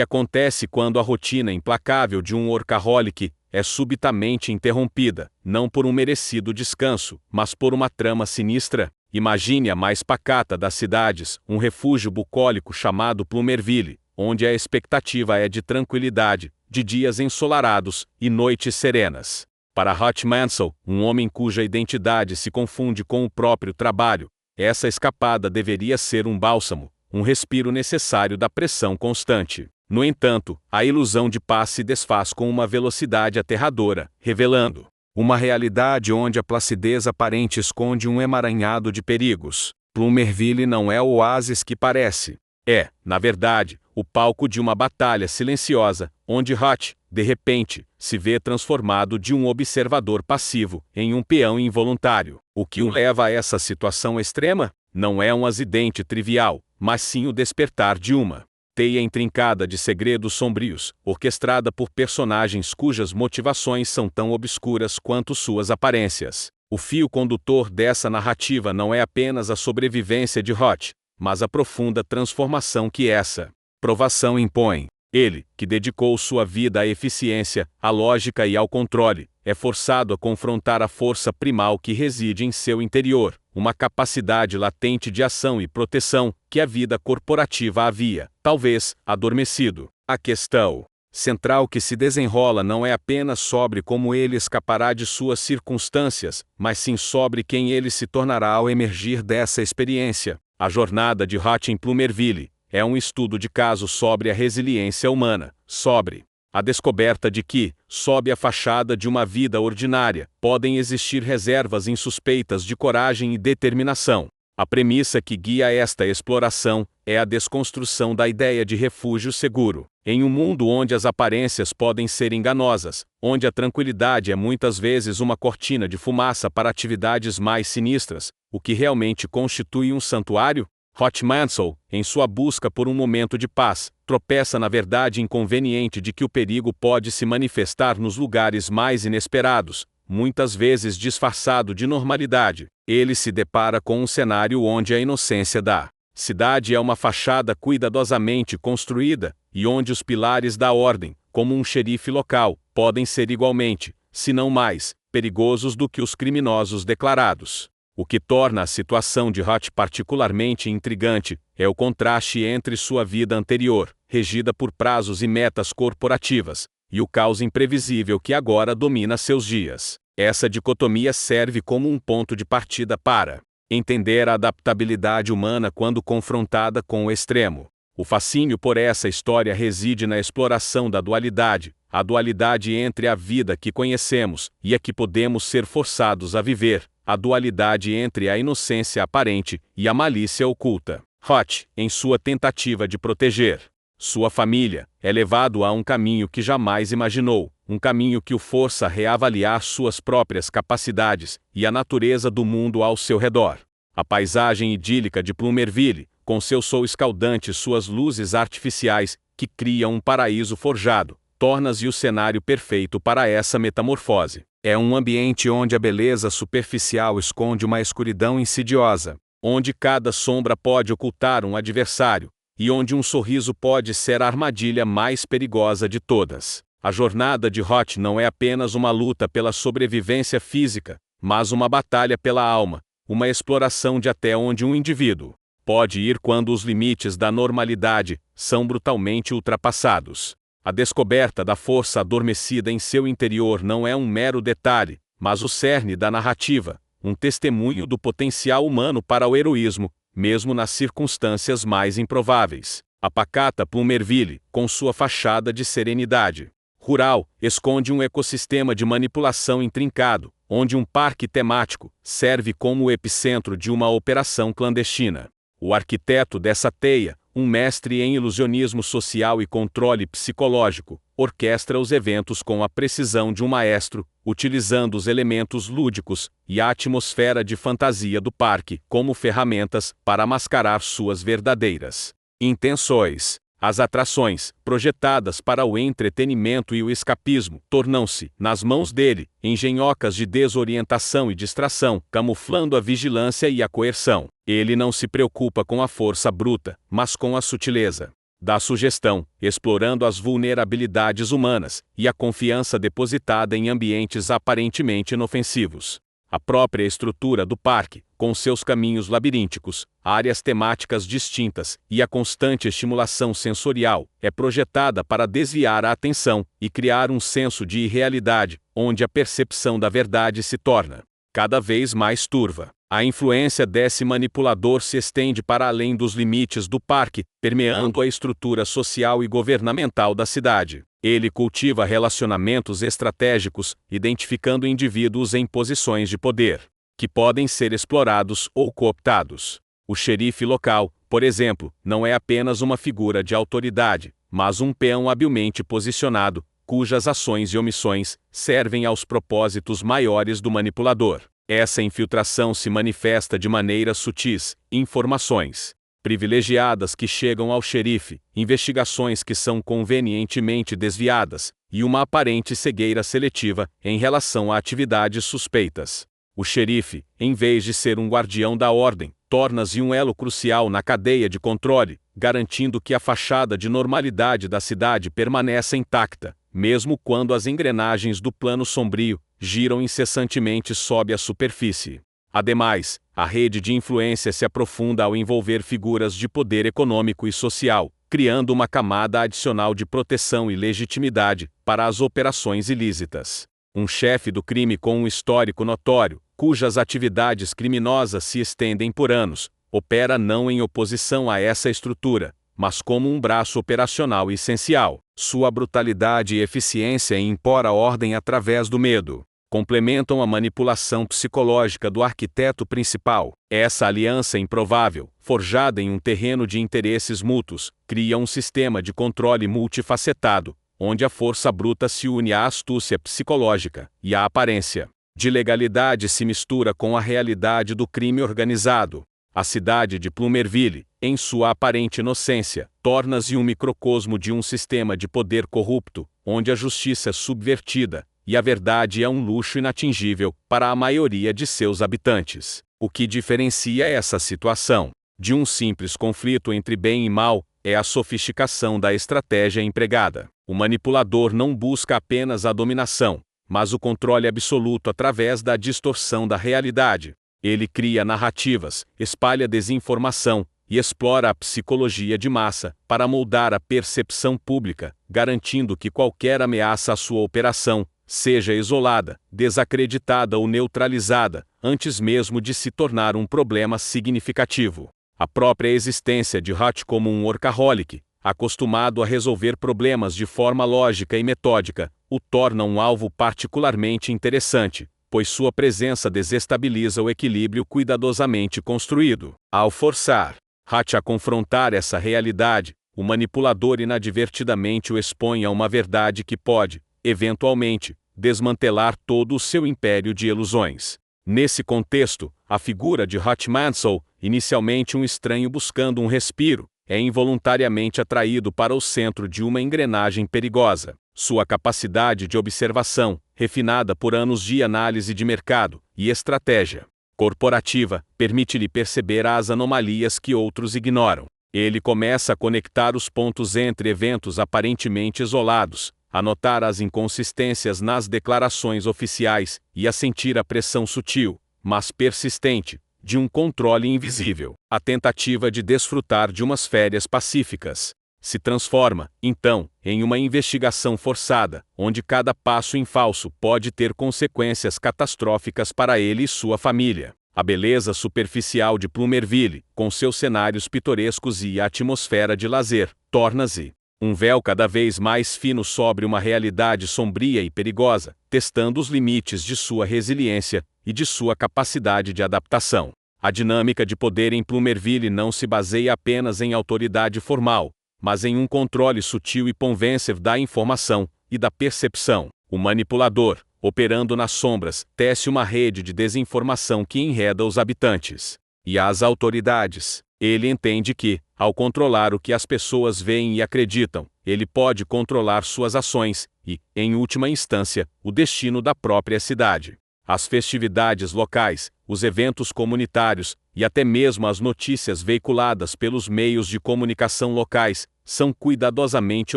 que acontece quando a rotina implacável de um workaholic é subitamente interrompida, não por um merecido descanso, mas por uma trama sinistra? Imagine a mais pacata das cidades, um refúgio bucólico chamado Plumerville, onde a expectativa é de tranquilidade, de dias ensolarados e noites serenas. Para Hutch Mansell, um homem cuja identidade se confunde com o próprio trabalho, essa escapada deveria ser um bálsamo, um respiro necessário da pressão constante. No entanto, a ilusão de paz se desfaz com uma velocidade aterradora, revelando uma realidade onde a placidez aparente esconde um emaranhado de perigos. Plumerville não é o oásis que parece. É, na verdade, o palco de uma batalha silenciosa, onde Hutch, de repente, se vê transformado de um observador passivo em um peão involuntário. O que o leva a essa situação extrema? Não é um acidente trivial, mas sim o despertar de uma teia intrincada de segredos sombrios, orquestrada por personagens cujas motivações são tão obscuras quanto suas aparências. O fio condutor dessa narrativa não é apenas a sobrevivência de Hutch, mas a profunda transformação que essa provação impõe. Ele, que dedicou sua vida à eficiência, à lógica e ao controle, é forçado a confrontar a força primal que reside em seu interior, uma capacidade latente de ação e proteção que a vida corporativa havia, talvez, adormecido. A questão central que se desenrola não é apenas sobre como ele escapará de suas circunstâncias, mas sim sobre quem ele se tornará ao emergir dessa experiência. A jornada de Hutch em Plumerville é um estudo de caso sobre a resiliência humana, sobre a descoberta de que, sob a fachada de uma vida ordinária, podem existir reservas insuspeitas de coragem e determinação. A premissa que guia esta exploração é a desconstrução da ideia de refúgio seguro. Em um mundo onde as aparências podem ser enganosas, onde a tranquilidade é muitas vezes uma cortina de fumaça para atividades mais sinistras, o que realmente constitui um santuário? Hutch Mansell, em sua busca por um momento de paz, tropeça na verdade inconveniente de que o perigo pode se manifestar nos lugares mais inesperados, muitas vezes disfarçado de normalidade. Ele se depara com um cenário onde a inocência da cidade é uma fachada cuidadosamente construída, e onde os pilares da ordem, como um xerife local, podem ser igualmente, se não mais, perigosos do que os criminosos declarados. O que torna a situação de Hutch particularmente intrigante é o contraste entre sua vida anterior, regida por prazos e metas corporativas, e o caos imprevisível que agora domina seus dias. Essa dicotomia serve como um ponto de partida para entender a adaptabilidade humana quando confrontada com o extremo. O fascínio por essa história reside na exploração da dualidade, a dualidade entre a vida que conhecemos e a que podemos ser forçados a viver, a dualidade entre a inocência aparente e a malícia oculta. Hutch, em sua tentativa de proteger sua família, é levado a um caminho que jamais imaginou, um caminho que o força a reavaliar suas próprias capacidades e a natureza do mundo ao seu redor. A paisagem idílica de Plumerville, com seu sol escaldante e suas luzes artificiais, que criam um paraíso forjado, torna-se o cenário perfeito para essa metamorfose. É um ambiente onde a beleza superficial esconde uma escuridão insidiosa, onde cada sombra pode ocultar um adversário, e onde um sorriso pode ser a armadilha mais perigosa de todas. A jornada de Hutch não é apenas uma luta pela sobrevivência física, mas uma batalha pela alma, uma exploração de até onde um indivíduo pode ir quando os limites da normalidade são brutalmente ultrapassados. A descoberta da força adormecida em seu interior não é um mero detalhe, mas o cerne da narrativa, um testemunho do potencial humano para o heroísmo, mesmo nas circunstâncias mais improváveis. A pacata Plumerville, com sua fachada de serenidade rural, esconde um ecossistema de manipulação intrincado, onde um parque temático serve como o epicentro de uma operação clandestina. O arquiteto dessa teia, um mestre em ilusionismo social e controle psicológico, orquestra os eventos com a precisão de um maestro, utilizando os elementos lúdicos e a atmosfera de fantasia do parque como ferramentas para mascarar suas verdadeiras intenções. As atrações, projetadas para o entretenimento e o escapismo, tornam-se, nas mãos dele, engenhocas de desorientação e distração, camuflando a vigilância e a coerção. Ele não se preocupa com a força bruta, mas com a sutileza. da sugestão, explorando as vulnerabilidades humanas e a confiança depositada em ambientes aparentemente inofensivos. A própria estrutura do parque, com seus caminhos labirínticos, áreas temáticas distintas e a constante estimulação sensorial, é projetada para desviar a atenção e criar um senso de irrealidade, onde a percepção da verdade se torna cada vez mais turva. A influência desse manipulador se estende para além dos limites do parque, permeando a estrutura social e governamental da cidade. Ele cultiva relacionamentos estratégicos, identificando indivíduos em posições de poder, que podem ser explorados ou cooptados. O xerife local, por exemplo, não é apenas uma figura de autoridade, mas um peão habilmente posicionado, cujas ações e omissões servem aos propósitos maiores do manipulador. Essa infiltração se manifesta de maneiras sutis, informações privilegiadas que chegam ao xerife, investigações que são convenientemente desviadas, e uma aparente cegueira seletiva em relação a atividades suspeitas. O xerife, em vez de ser um guardião da ordem, torna-se um elo crucial na cadeia de controle, garantindo que a fachada de normalidade da cidade permaneça intacta, mesmo quando as engrenagens do plano sombrio giram incessantemente sob a superfície. Ademais, a rede de influência se aprofunda ao envolver figuras de poder econômico e social, criando uma camada adicional de proteção e legitimidade para as operações ilícitas. Um chefe do crime com um histórico notório, cujas atividades criminosas se estendem por anos, opera não em oposição a essa estrutura, mas como um braço operacional essencial. Sua brutalidade e eficiência em impor a ordem através do medo complementam a manipulação psicológica do arquiteto principal. Essa aliança improvável, forjada em um terreno de interesses mútuos, cria um sistema de controle multifacetado, onde a força bruta se une à astúcia psicológica, e a aparência de legalidade se mistura com a realidade do crime organizado. A cidade de Plumerville, em sua aparente inocência, torna-se um microcosmo de um sistema de poder corrupto, onde a justiça é subvertida, e a verdade é um luxo inatingível para a maioria de seus habitantes. O que diferencia essa situação de um simples conflito entre bem e mal é a sofisticação da estratégia empregada. O manipulador não busca apenas a dominação, mas o controle absoluto através da distorção da realidade. Ele cria narrativas, espalha desinformação e explora a psicologia de massa para moldar a percepção pública, garantindo que qualquer ameaça à sua operação seja isolada, desacreditada ou neutralizada, antes mesmo de se tornar um problema significativo. A própria existência de Hutch como um workaholic, acostumado a resolver problemas de forma lógica e metódica, o torna um alvo particularmente interessante, pois sua presença desestabiliza o equilíbrio cuidadosamente construído. Ao forçar Hutch a confrontar essa realidade, o manipulador inadvertidamente o expõe a uma verdade que pode, eventualmente, desmantelar todo o seu império de ilusões. Nesse contexto, a figura de Hutch Mansell, inicialmente um estranho buscando um respiro, é involuntariamente atraído para o centro de uma engrenagem perigosa. Sua capacidade de observação, refinada por anos de análise de mercado e estratégia corporativa, permite-lhe perceber as anomalias que outros ignoram. Ele começa a conectar os pontos entre eventos aparentemente isolados, a notar as inconsistências nas declarações oficiais e a sentir a pressão sutil, mas persistente, de um controle invisível. A tentativa de desfrutar de umas férias pacíficas se transforma, então, em uma investigação forçada, onde cada passo em falso pode ter consequências catastróficas para ele e sua família. A beleza superficial de Plumerville, com seus cenários pitorescos e atmosfera de lazer, torna-se um véu cada vez mais fino sobre uma realidade sombria e perigosa, testando os limites de sua resiliência e de sua capacidade de adaptação. A dinâmica de poder em Plumerville não se baseia apenas em autoridade formal, mas em um controle sutil e convincente da informação e da percepção. O manipulador, operando nas sombras, tece uma rede de desinformação que enreda os habitantes e as autoridades. Ele entende que, ao controlar o que as pessoas veem e acreditam, ele pode controlar suas ações e, em última instância, o destino da própria cidade. As festividades locais, os eventos comunitários e até mesmo as notícias veiculadas pelos meios de comunicação locais são cuidadosamente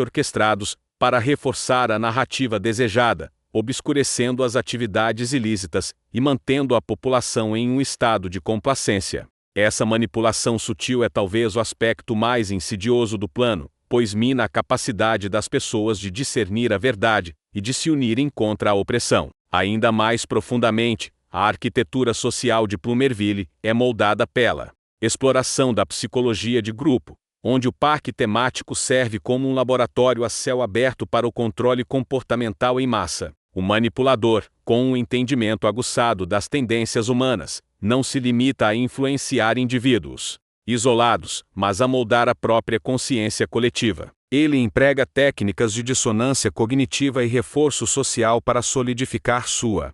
orquestrados para reforçar a narrativa desejada, obscurecendo as atividades ilícitas e mantendo a população em um estado de complacência. Essa manipulação sutil é talvez o aspecto mais insidioso do plano, pois mina a capacidade das pessoas de discernir a verdade e de se unirem contra a opressão. Ainda mais profundamente, a arquitetura social de Plumerville é moldada pela exploração da psicologia de grupo, onde o parque temático serve como um laboratório a céu aberto para o controle comportamental em massa. O manipulador, com um entendimento aguçado das tendências humanas, não se limita a influenciar indivíduos isolados, mas a moldar a própria consciência coletiva. Ele emprega técnicas de dissonância cognitiva e reforço social para solidificar sua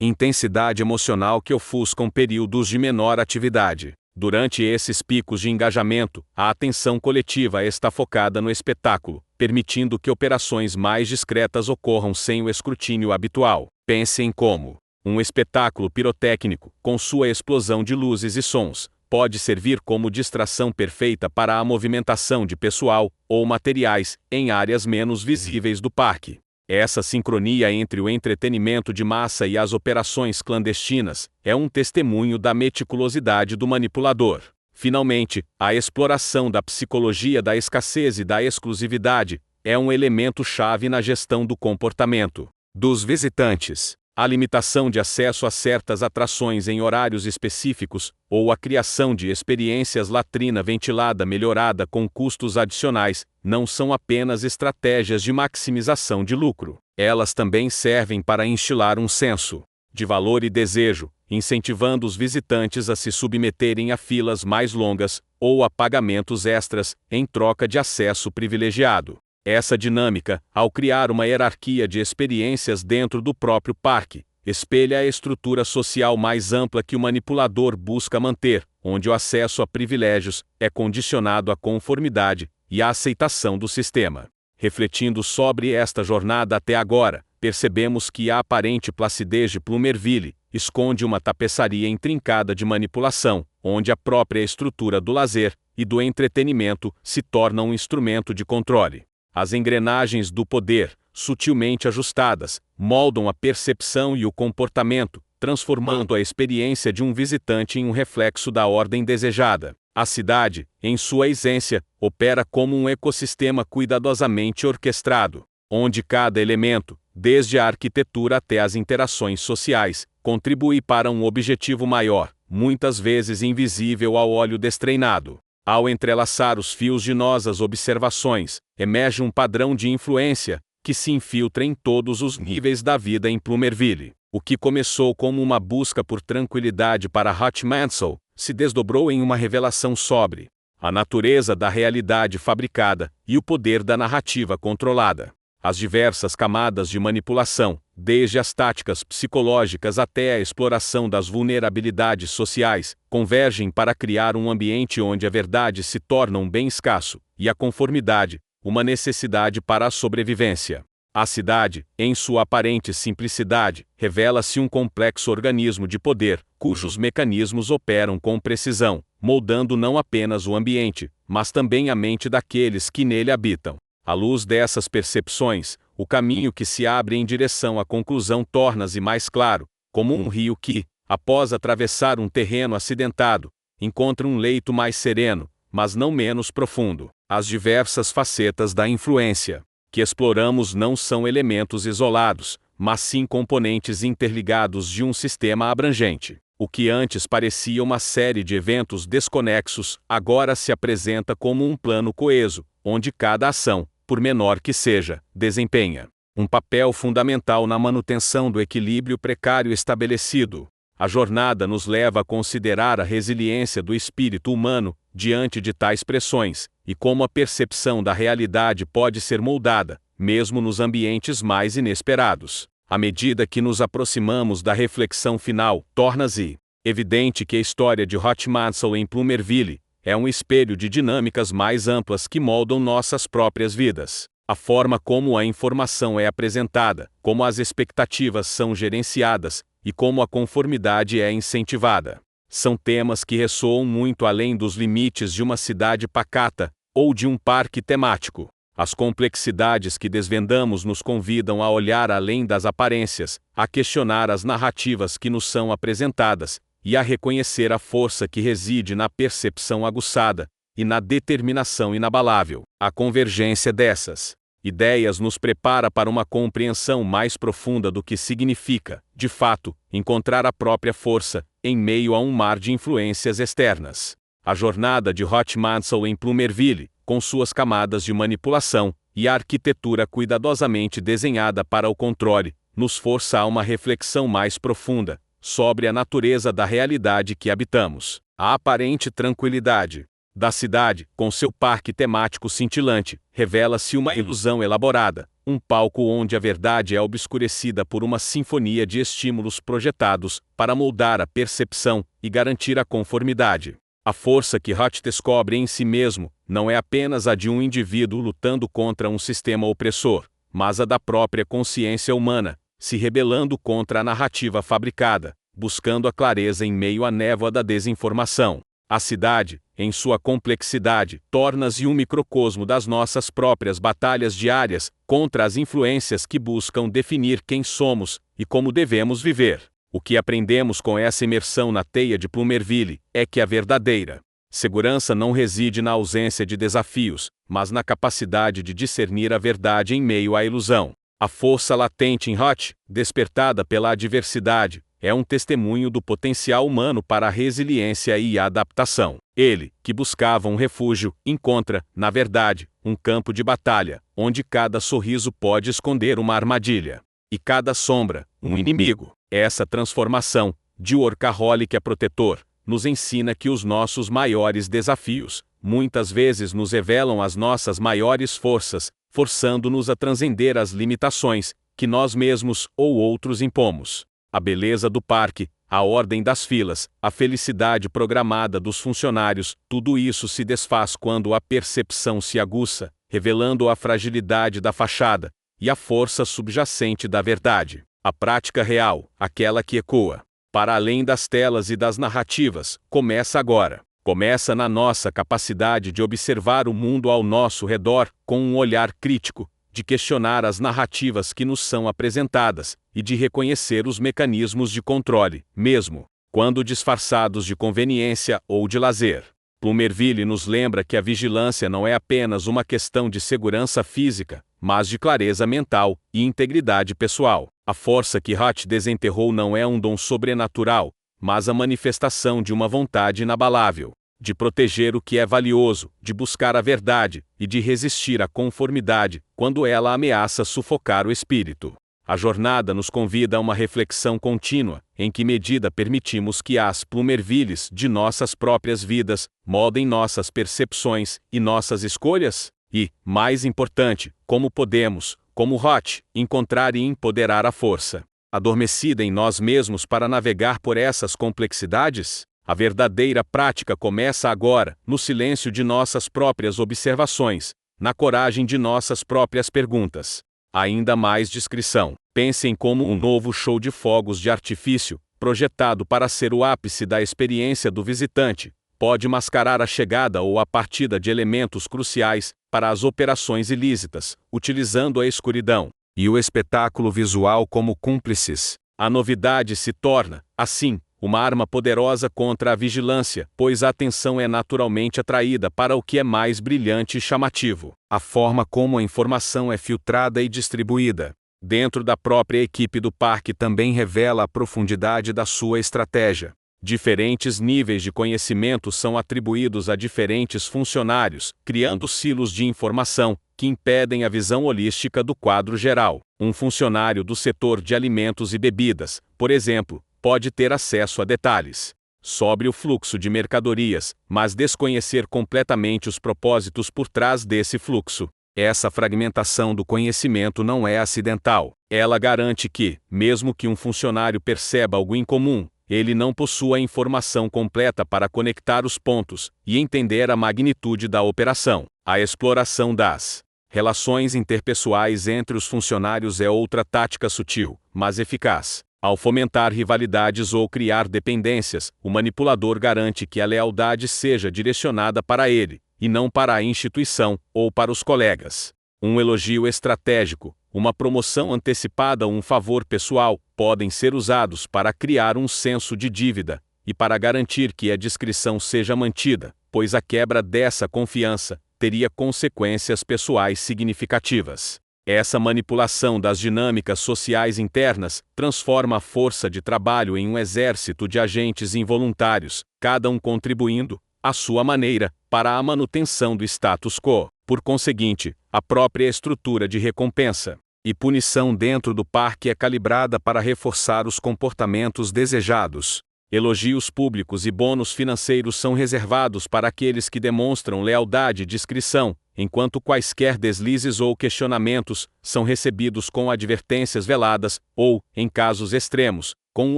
intensidade emocional que ofuscam períodos de menor atividade. Durante esses picos de engajamento, a atenção coletiva está focada no espetáculo, permitindo que operações mais discretas ocorram sem o escrutínio habitual. Pense em como um espetáculo pirotécnico, com sua explosão de luzes e sons, pode servir como distração perfeita para a movimentação de pessoal ou materiais em áreas menos visíveis do parque. Essa sincronia entre o entretenimento de massa e as operações clandestinas é um testemunho da meticulosidade do manipulador. Finalmente, a exploração da psicologia da escassez e da exclusividade é um elemento-chave na gestão do comportamento dos visitantes. A limitação de acesso a certas atrações em horários específicos, ou a criação de experiências latrina ventilada melhorada com custos adicionais, não são apenas estratégias de maximização de lucro. Elas também servem para instilar um senso de valor e desejo, incentivando os visitantes a se submeterem a filas mais longas, ou a pagamentos extras, em troca de acesso privilegiado. Essa dinâmica, ao criar uma hierarquia de experiências dentro do próprio parque, espelha a estrutura social mais ampla que o manipulador busca manter, onde o acesso a privilégios é condicionado à conformidade e à aceitação do sistema. Refletindo sobre esta jornada até agora, percebemos que a aparente placidez de Plumerville esconde uma tapeçaria intrincada de manipulação, onde a própria estrutura do lazer e do entretenimento se torna um instrumento de controle. As engrenagens do poder, sutilmente ajustadas, moldam a percepção e o comportamento, transformando a experiência de um visitante em um reflexo da ordem desejada. A cidade, em sua essência, opera como um ecossistema cuidadosamente orquestrado, onde cada elemento, desde a arquitetura até as interações sociais, contribui para um objetivo maior, muitas vezes invisível ao olho destreinado. Ao entrelaçar os fios de nossas observações, emerge um padrão de influência que se infiltra em todos os níveis da vida em Plumerville. O que começou como uma busca por tranquilidade para Hot Mansell se desdobrou em uma revelação sobre a natureza da realidade fabricada e o poder da narrativa controlada. As diversas camadas de manipulação, desde as táticas psicológicas até a exploração das vulnerabilidades sociais, convergem para criar um ambiente onde a verdade se torna um bem escasso, e a conformidade, uma necessidade para a sobrevivência. A cidade, em sua aparente simplicidade, revela-se um complexo organismo de poder, cujos mecanismos operam com precisão, moldando não apenas o ambiente, mas também a mente daqueles que nele habitam. À luz dessas percepções, o caminho que se abre em direção à conclusão torna-se mais claro, como um rio que, após atravessar um terreno acidentado, encontra um leito mais sereno, mas não menos profundo. As diversas facetas da influência que exploramos não são elementos isolados, mas sim componentes interligados de um sistema abrangente. O que antes parecia uma série de eventos desconexos, agora se apresenta como um plano coeso, onde cada ação, por menor que seja, desempenha um papel fundamental na manutenção do equilíbrio precário estabelecido. A jornada nos leva a considerar a resiliência do espírito humano diante de tais pressões, e como a percepção da realidade pode ser moldada, mesmo nos ambientes mais inesperados. À medida que nos aproximamos da reflexão final, torna-se evidente que a história de Hot Mansell em Plumerville é um espelho de dinâmicas mais amplas que moldam nossas próprias vidas. A forma como a informação é apresentada, como as expectativas são gerenciadas e como a conformidade é incentivada, são temas que ressoam muito além dos limites de uma cidade pacata ou de um parque temático. As complexidades que desvendamos nos convidam a olhar além das aparências, a questionar as narrativas que nos são apresentadas, e a reconhecer a força que reside na percepção aguçada e na determinação inabalável. A convergência dessas ideias nos prepara para uma compreensão mais profunda do que significa, de fato, encontrar a própria força, em meio a um mar de influências externas. A jornada de Hot Mansell em Plumerville, com suas camadas de manipulação e a arquitetura cuidadosamente desenhada para o controle, nos força a uma reflexão mais profunda sobre a natureza da realidade que habitamos. A aparente tranquilidade da cidade, com seu parque temático cintilante, revela-se uma ilusão elaborada, um palco onde a verdade é obscurecida por uma sinfonia de estímulos projetados para moldar a percepção e garantir a conformidade. A força que Hot descobre em si mesmo não é apenas a de um indivíduo lutando contra um sistema opressor, mas a da própria consciência humana, se rebelando contra a narrativa fabricada, buscando a clareza em meio à névoa da desinformação. A cidade, em sua complexidade, torna-se um microcosmo das nossas próprias batalhas diárias contra as influências que buscam definir quem somos e como devemos viver. O que aprendemos com essa imersão na teia de Plumerville é que a verdadeira segurança não reside na ausência de desafios, mas na capacidade de discernir a verdade em meio à ilusão. A força latente em Hot, despertada pela adversidade, é um testemunho do potencial humano para a resiliência e a adaptação. Ele, que buscava um refúgio, encontra, na verdade, um campo de batalha, onde cada sorriso pode esconder uma armadilha, e cada sombra, um inimigo. Essa transformação, de workaholic a protetor, nos ensina que os nossos maiores desafios, muitas vezes nos revelam as nossas maiores forças, forçando-nos a transcender as limitações que nós mesmos ou outros impomos. A beleza do parque, a ordem das filas, a felicidade programada dos funcionários, tudo isso se desfaz quando a percepção se aguça, revelando a fragilidade da fachada e a força subjacente da verdade. A prática real, aquela que ecoa para além das telas e das narrativas, começa agora. Começa na nossa capacidade de observar o mundo ao nosso redor com um olhar crítico, de questionar as narrativas que nos são apresentadas e de reconhecer os mecanismos de controle, mesmo quando disfarçados de conveniência ou de lazer. Plumerville nos lembra que a vigilância não é apenas uma questão de segurança física, mas de clareza mental e integridade pessoal. A força que Hot desenterrou não é um dom sobrenatural, mas a manifestação de uma vontade inabalável, de proteger o que é valioso, de buscar a verdade e de resistir à conformidade quando ela ameaça sufocar o espírito. A jornada nos convida a uma reflexão contínua, em que medida permitimos que as Plumervilles de nossas próprias vidas moldem nossas percepções e nossas escolhas? E, mais importante, como podemos, como Hot, encontrar e empoderar a força adormecida em nós mesmos para navegar por essas complexidades? A verdadeira prática começa agora, no silêncio de nossas próprias observações, na coragem de nossas próprias perguntas. Ainda mais descrição. Pensem como um novo show de fogos de artifício, projetado para ser o ápice da experiência do visitante, pode mascarar a chegada ou a partida de elementos cruciais para as operações ilícitas, utilizando a escuridão e o espetáculo visual como cúmplices. A novidade se torna, assim, uma arma poderosa contra a vigilância, pois a atenção é naturalmente atraída para o que é mais brilhante e chamativo. A forma como a informação é filtrada e distribuída dentro da própria equipe do parque também revela a profundidade da sua estratégia. Diferentes níveis de conhecimento são atribuídos a diferentes funcionários, criando silos de informação que impedem a visão holística do quadro geral. Um funcionário do setor de alimentos e bebidas, por exemplo, pode ter acesso a detalhes sobre o fluxo de mercadorias, mas desconhecer completamente os propósitos por trás desse fluxo. Essa fragmentação do conhecimento não é acidental. Ela garante que, mesmo que um funcionário perceba algo incomum, ele não possua a informação completa para conectar os pontos e entender a magnitude da operação. A exploração das relações interpessoais entre os funcionários é outra tática sutil, mas eficaz. Ao fomentar rivalidades ou criar dependências, o manipulador garante que a lealdade seja direcionada para ele, e não para a instituição ou para os colegas. Um elogio estratégico, uma promoção antecipada ou um favor pessoal podem ser usados para criar um senso de dívida e para garantir que a discrição seja mantida, pois a quebra dessa confiança teria consequências pessoais significativas. Essa manipulação das dinâmicas sociais internas transforma a força de trabalho em um exército de agentes involuntários, cada um contribuindo, à sua maneira, para a manutenção do status quo. Por conseguinte, a própria estrutura de recompensa e punição dentro do parque é calibrada para reforçar os comportamentos desejados. Elogios públicos e bônus financeiros são reservados para aqueles que demonstram lealdade e discrição, enquanto quaisquer deslizes ou questionamentos são recebidos com advertências veladas ou, em casos extremos, com o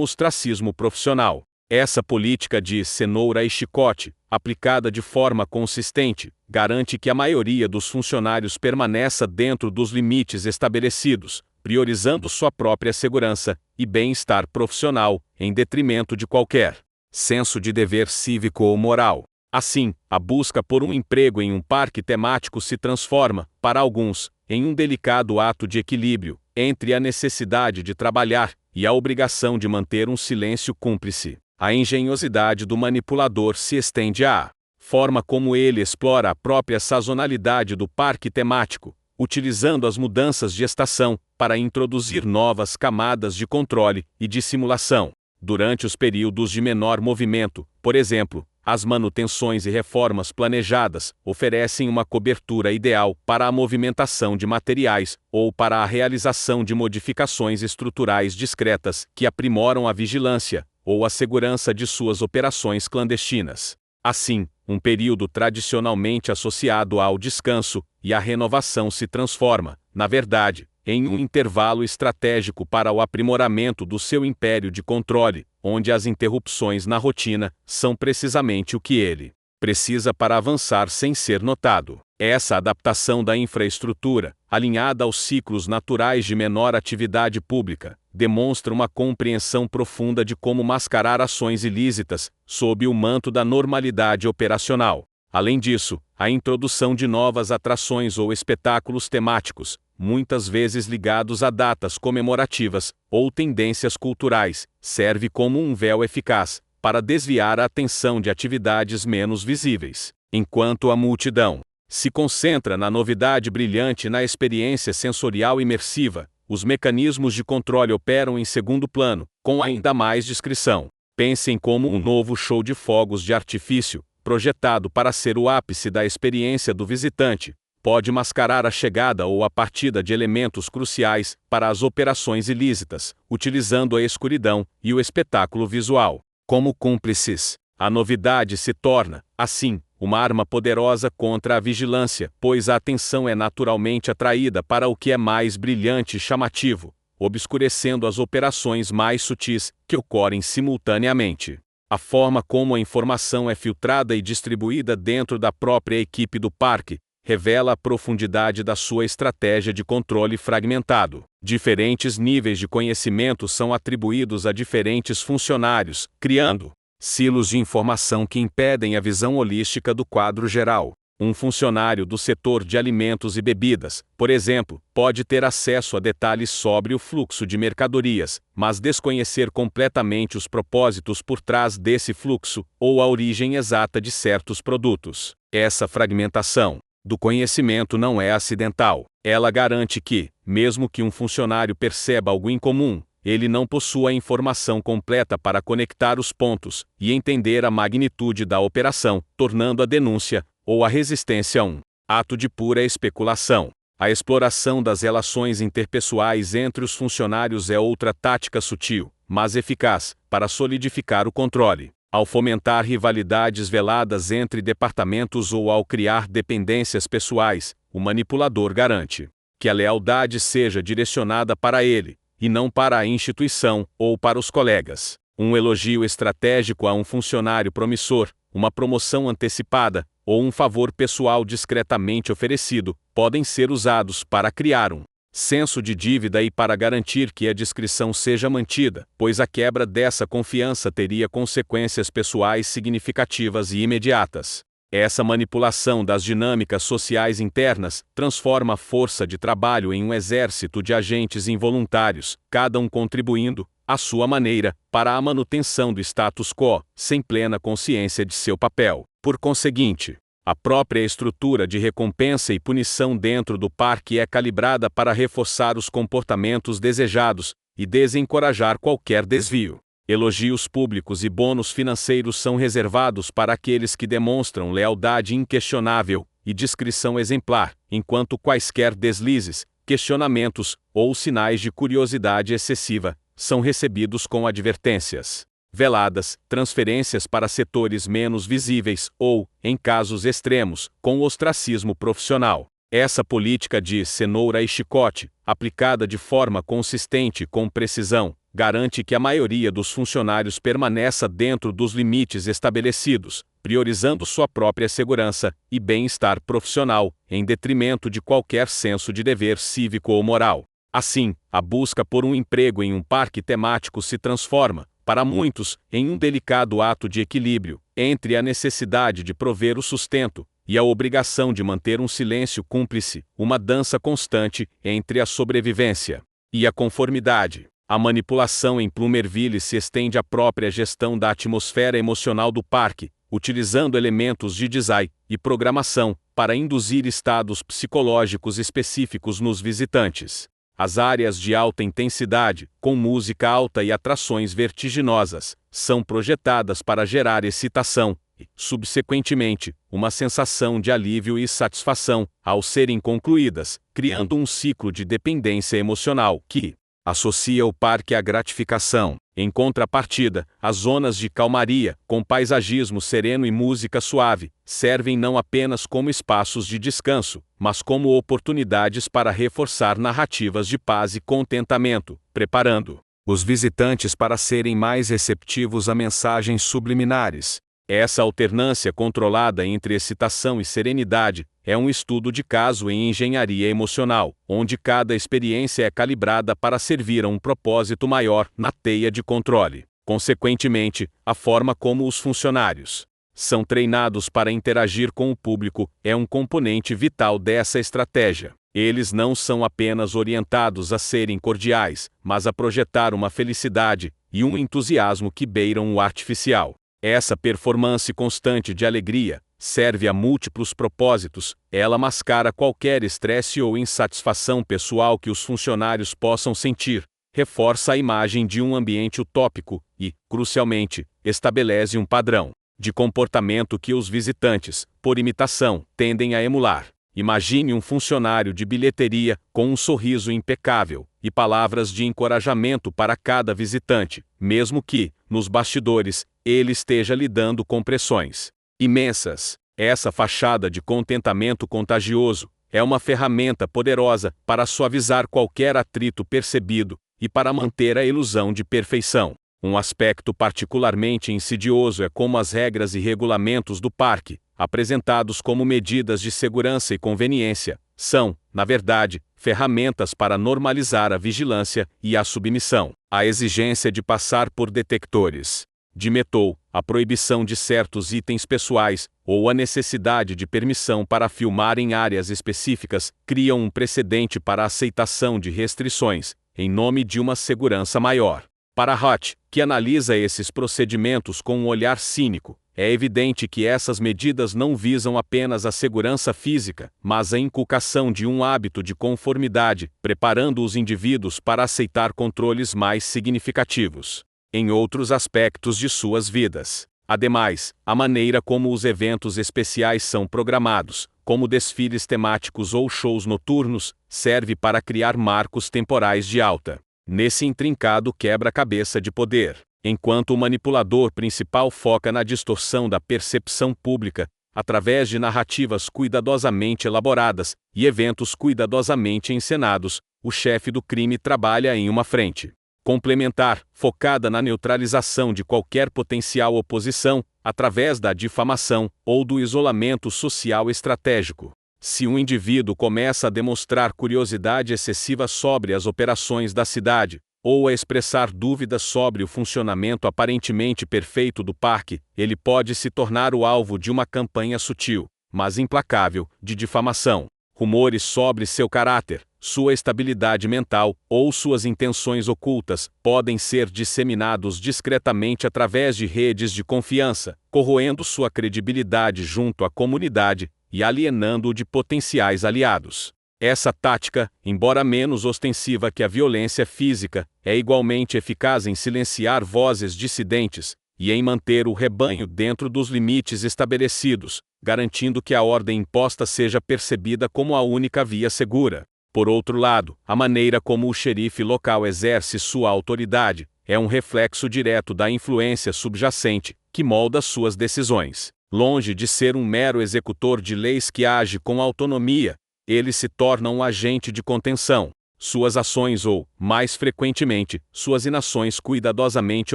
ostracismo profissional. Essa política de cenoura e chicote, aplicada de forma consistente, garante que a maioria dos funcionários permaneça dentro dos limites estabelecidos, priorizando sua própria segurança e bem-estar profissional, em detrimento de qualquer senso de dever cívico ou moral. Assim, a busca por um emprego em um parque temático se transforma, para alguns, em um delicado ato de equilíbrio entre a necessidade de trabalhar e a obrigação de manter um silêncio cúmplice. A engenhosidade do manipulador se estende à forma como ele explora a própria sazonalidade do parque temático, utilizando as mudanças de estação para introduzir novas camadas de controle e dissimulação. Durante os períodos de menor movimento, por exemplo, as manutenções e reformas planejadas oferecem uma cobertura ideal para a movimentação de materiais ou para a realização de modificações estruturais discretas que aprimoram a vigilância ou a segurança de suas operações clandestinas. Assim, um período tradicionalmente associado ao descanso e à renovação se transforma, na verdade, em um intervalo estratégico para o aprimoramento do seu império de controle, onde as interrupções na rotina são precisamente o que ele precisa para avançar sem ser notado. Essa adaptação da infraestrutura, alinhada aos ciclos naturais de menor atividade pública, demonstra uma compreensão profunda de como mascarar ações ilícitas sob o manto da normalidade operacional. Além disso, a introdução de novas atrações ou espetáculos temáticos, muitas vezes ligados a datas comemorativas ou tendências culturais, serve como um véu eficaz para desviar a atenção de atividades menos visíveis. Enquanto a multidão se concentra na novidade brilhante e na experiência sensorial imersiva, os mecanismos de controle operam em segundo plano, com ainda mais discrição. Pensem como um novo show de fogos de artifício, projetado para ser o ápice da experiência do visitante, pode mascarar a chegada ou a partida de elementos cruciais para as operações ilícitas, utilizando a escuridão e o espetáculo visual como cúmplices. A novidade se torna, assim, uma arma poderosa contra a vigilância, pois a atenção é naturalmente atraída para o que é mais brilhante e chamativo, obscurecendo as operações mais sutis que ocorrem simultaneamente. A forma como a informação é filtrada e distribuída dentro da própria equipe do parque revela a profundidade da sua estratégia de controle fragmentado. Diferentes níveis de conhecimento são atribuídos a diferentes funcionários, criando silos de informação que impedem a visão holística do quadro geral. Um funcionário do setor de alimentos e bebidas, por exemplo, pode ter acesso a detalhes sobre o fluxo de mercadorias, mas desconhecer completamente os propósitos por trás desse fluxo ou a origem exata de certos produtos. Essa fragmentação do conhecimento não é acidental. Ela garante que, mesmo que um funcionário perceba algo incomum, ele não possua a informação completa para conectar os pontos e entender a magnitude da operação, tornando a denúncia ou a resistência um ato de pura especulação. A exploração das relações interpessoais entre os funcionários é outra tática sutil, mas eficaz, para solidificar o controle. Ao fomentar rivalidades veladas entre departamentos ou ao criar dependências pessoais, o manipulador garante que a lealdade seja direcionada para ele, e não para a instituição ou para os colegas. Um elogio estratégico a um funcionário promissor, uma promoção antecipada, ou um favor pessoal discretamente oferecido, podem ser usados para criar um senso de dívida e para garantir que a discrição seja mantida, pois a quebra dessa confiança teria consequências pessoais significativas e imediatas. Essa manipulação das dinâmicas sociais internas transforma a força de trabalho em um exército de agentes involuntários, cada um contribuindo, à sua maneira, para a manutenção do status quo, sem plena consciência de seu papel. Por conseguinte, a própria estrutura de recompensa e punição dentro do parque é calibrada para reforçar os comportamentos desejados e desencorajar qualquer desvio. Elogios públicos e bônus financeiros são reservados para aqueles que demonstram lealdade inquestionável e discrição exemplar, enquanto quaisquer deslizes, questionamentos ou sinais de curiosidade excessiva são recebidos com advertências veladas, transferências para setores menos visíveis ou, em casos extremos, com ostracismo profissional. Essa política de cenoura e chicote, aplicada de forma consistente e com precisão, garante que a maioria dos funcionários permaneça dentro dos limites estabelecidos, priorizando sua própria segurança e bem-estar profissional, em detrimento de qualquer senso de dever cívico ou moral. Assim, a busca por um emprego em um parque temático se transforma, para muitos, em um delicado ato de equilíbrio entre a necessidade de prover o sustento e a obrigação de manter um silêncio cúmplice, uma dança constante entre a sobrevivência e a conformidade. A manipulação em Plumerville se estende à própria gestão da atmosfera emocional do parque, utilizando elementos de design e programação para induzir estados psicológicos específicos nos visitantes. As áreas de alta intensidade, com música alta e atrações vertiginosas, são projetadas para gerar excitação e, subsequentemente, uma sensação de alívio e satisfação ao serem concluídas, criando um ciclo de dependência emocional que associa o parque à gratificação. Em contrapartida, as zonas de calmaria, com paisagismo sereno e música suave, servem não apenas como espaços de descanso, mas como oportunidades para reforçar narrativas de paz e contentamento, preparando os visitantes para serem mais receptivos a mensagens subliminares. Essa alternância controlada entre excitação e serenidade é um estudo de caso em engenharia emocional, onde cada experiência é calibrada para servir a um propósito maior na teia de controle. Consequentemente, a forma como os funcionários são treinados para interagir com o público é um componente vital dessa estratégia. Eles não são apenas orientados a serem cordiais, mas a projetar uma felicidade e um entusiasmo que beiram o artificial. Essa performance constante de alegria serve a múltiplos propósitos. Ela mascara qualquer estresse ou insatisfação pessoal que os funcionários possam sentir, reforça a imagem de um ambiente utópico e, crucialmente, estabelece um padrão de comportamento que os visitantes, por imitação, tendem a emular. Imagine um funcionário de bilheteria com um sorriso impecável e palavras de encorajamento para cada visitante, mesmo que, nos bastidores, ele esteja lidando com pressões imensas. Essa fachada de contentamento contagioso é uma ferramenta poderosa para suavizar qualquer atrito percebido e para manter a ilusão de perfeição. Um aspecto particularmente insidioso é como as regras e regulamentos do parque, apresentados como medidas de segurança e conveniência, são, na verdade, ferramentas para normalizar a vigilância e a submissão. A exigência de passar por detectores de metal, a proibição de certos itens pessoais, ou a necessidade de permissão para filmar em áreas específicas, criam um precedente para a aceitação de restrições, em nome de uma segurança maior. Para Hott, que analisa esses procedimentos com um olhar cínico, é evidente que essas medidas não visam apenas a segurança física, mas a inculcação de um hábito de conformidade, preparando os indivíduos para aceitar controles mais significativos em outros aspectos de suas vidas. Ademais, a maneira como os eventos especiais são programados, como desfiles temáticos ou shows noturnos, serve para criar marcos temporais de alta nesse intrincado quebra-cabeça de poder. Enquanto o manipulador principal foca na distorção da percepção pública, através de narrativas cuidadosamente elaboradas e eventos cuidadosamente encenados, o chefe do crime trabalha em uma frente complementar, focada na neutralização de qualquer potencial oposição, através da difamação ou do isolamento social estratégico. Se um indivíduo começa a demonstrar curiosidade excessiva sobre as operações da cidade, ou a expressar dúvidas sobre o funcionamento aparentemente perfeito do parque, ele pode se tornar o alvo de uma campanha sutil, mas implacável, de difamação. Rumores sobre seu caráter, sua estabilidade mental ou suas intenções ocultas podem ser disseminados discretamente através de redes de confiança, corroendo sua credibilidade junto à comunidade e alienando-o de potenciais aliados. Essa tática, embora menos ostensiva que a violência física, é igualmente eficaz em silenciar vozes dissidentes e em manter o rebanho dentro dos limites estabelecidos, garantindo que a ordem imposta seja percebida como a única via segura. Por outro lado, a maneira como o xerife local exerce sua autoridade é um reflexo direto da influência subjacente, que molda suas decisões. Longe de ser um mero executor de leis que age com autonomia, ele se torna um agente de contenção. Suas ações ou, mais frequentemente, suas inações cuidadosamente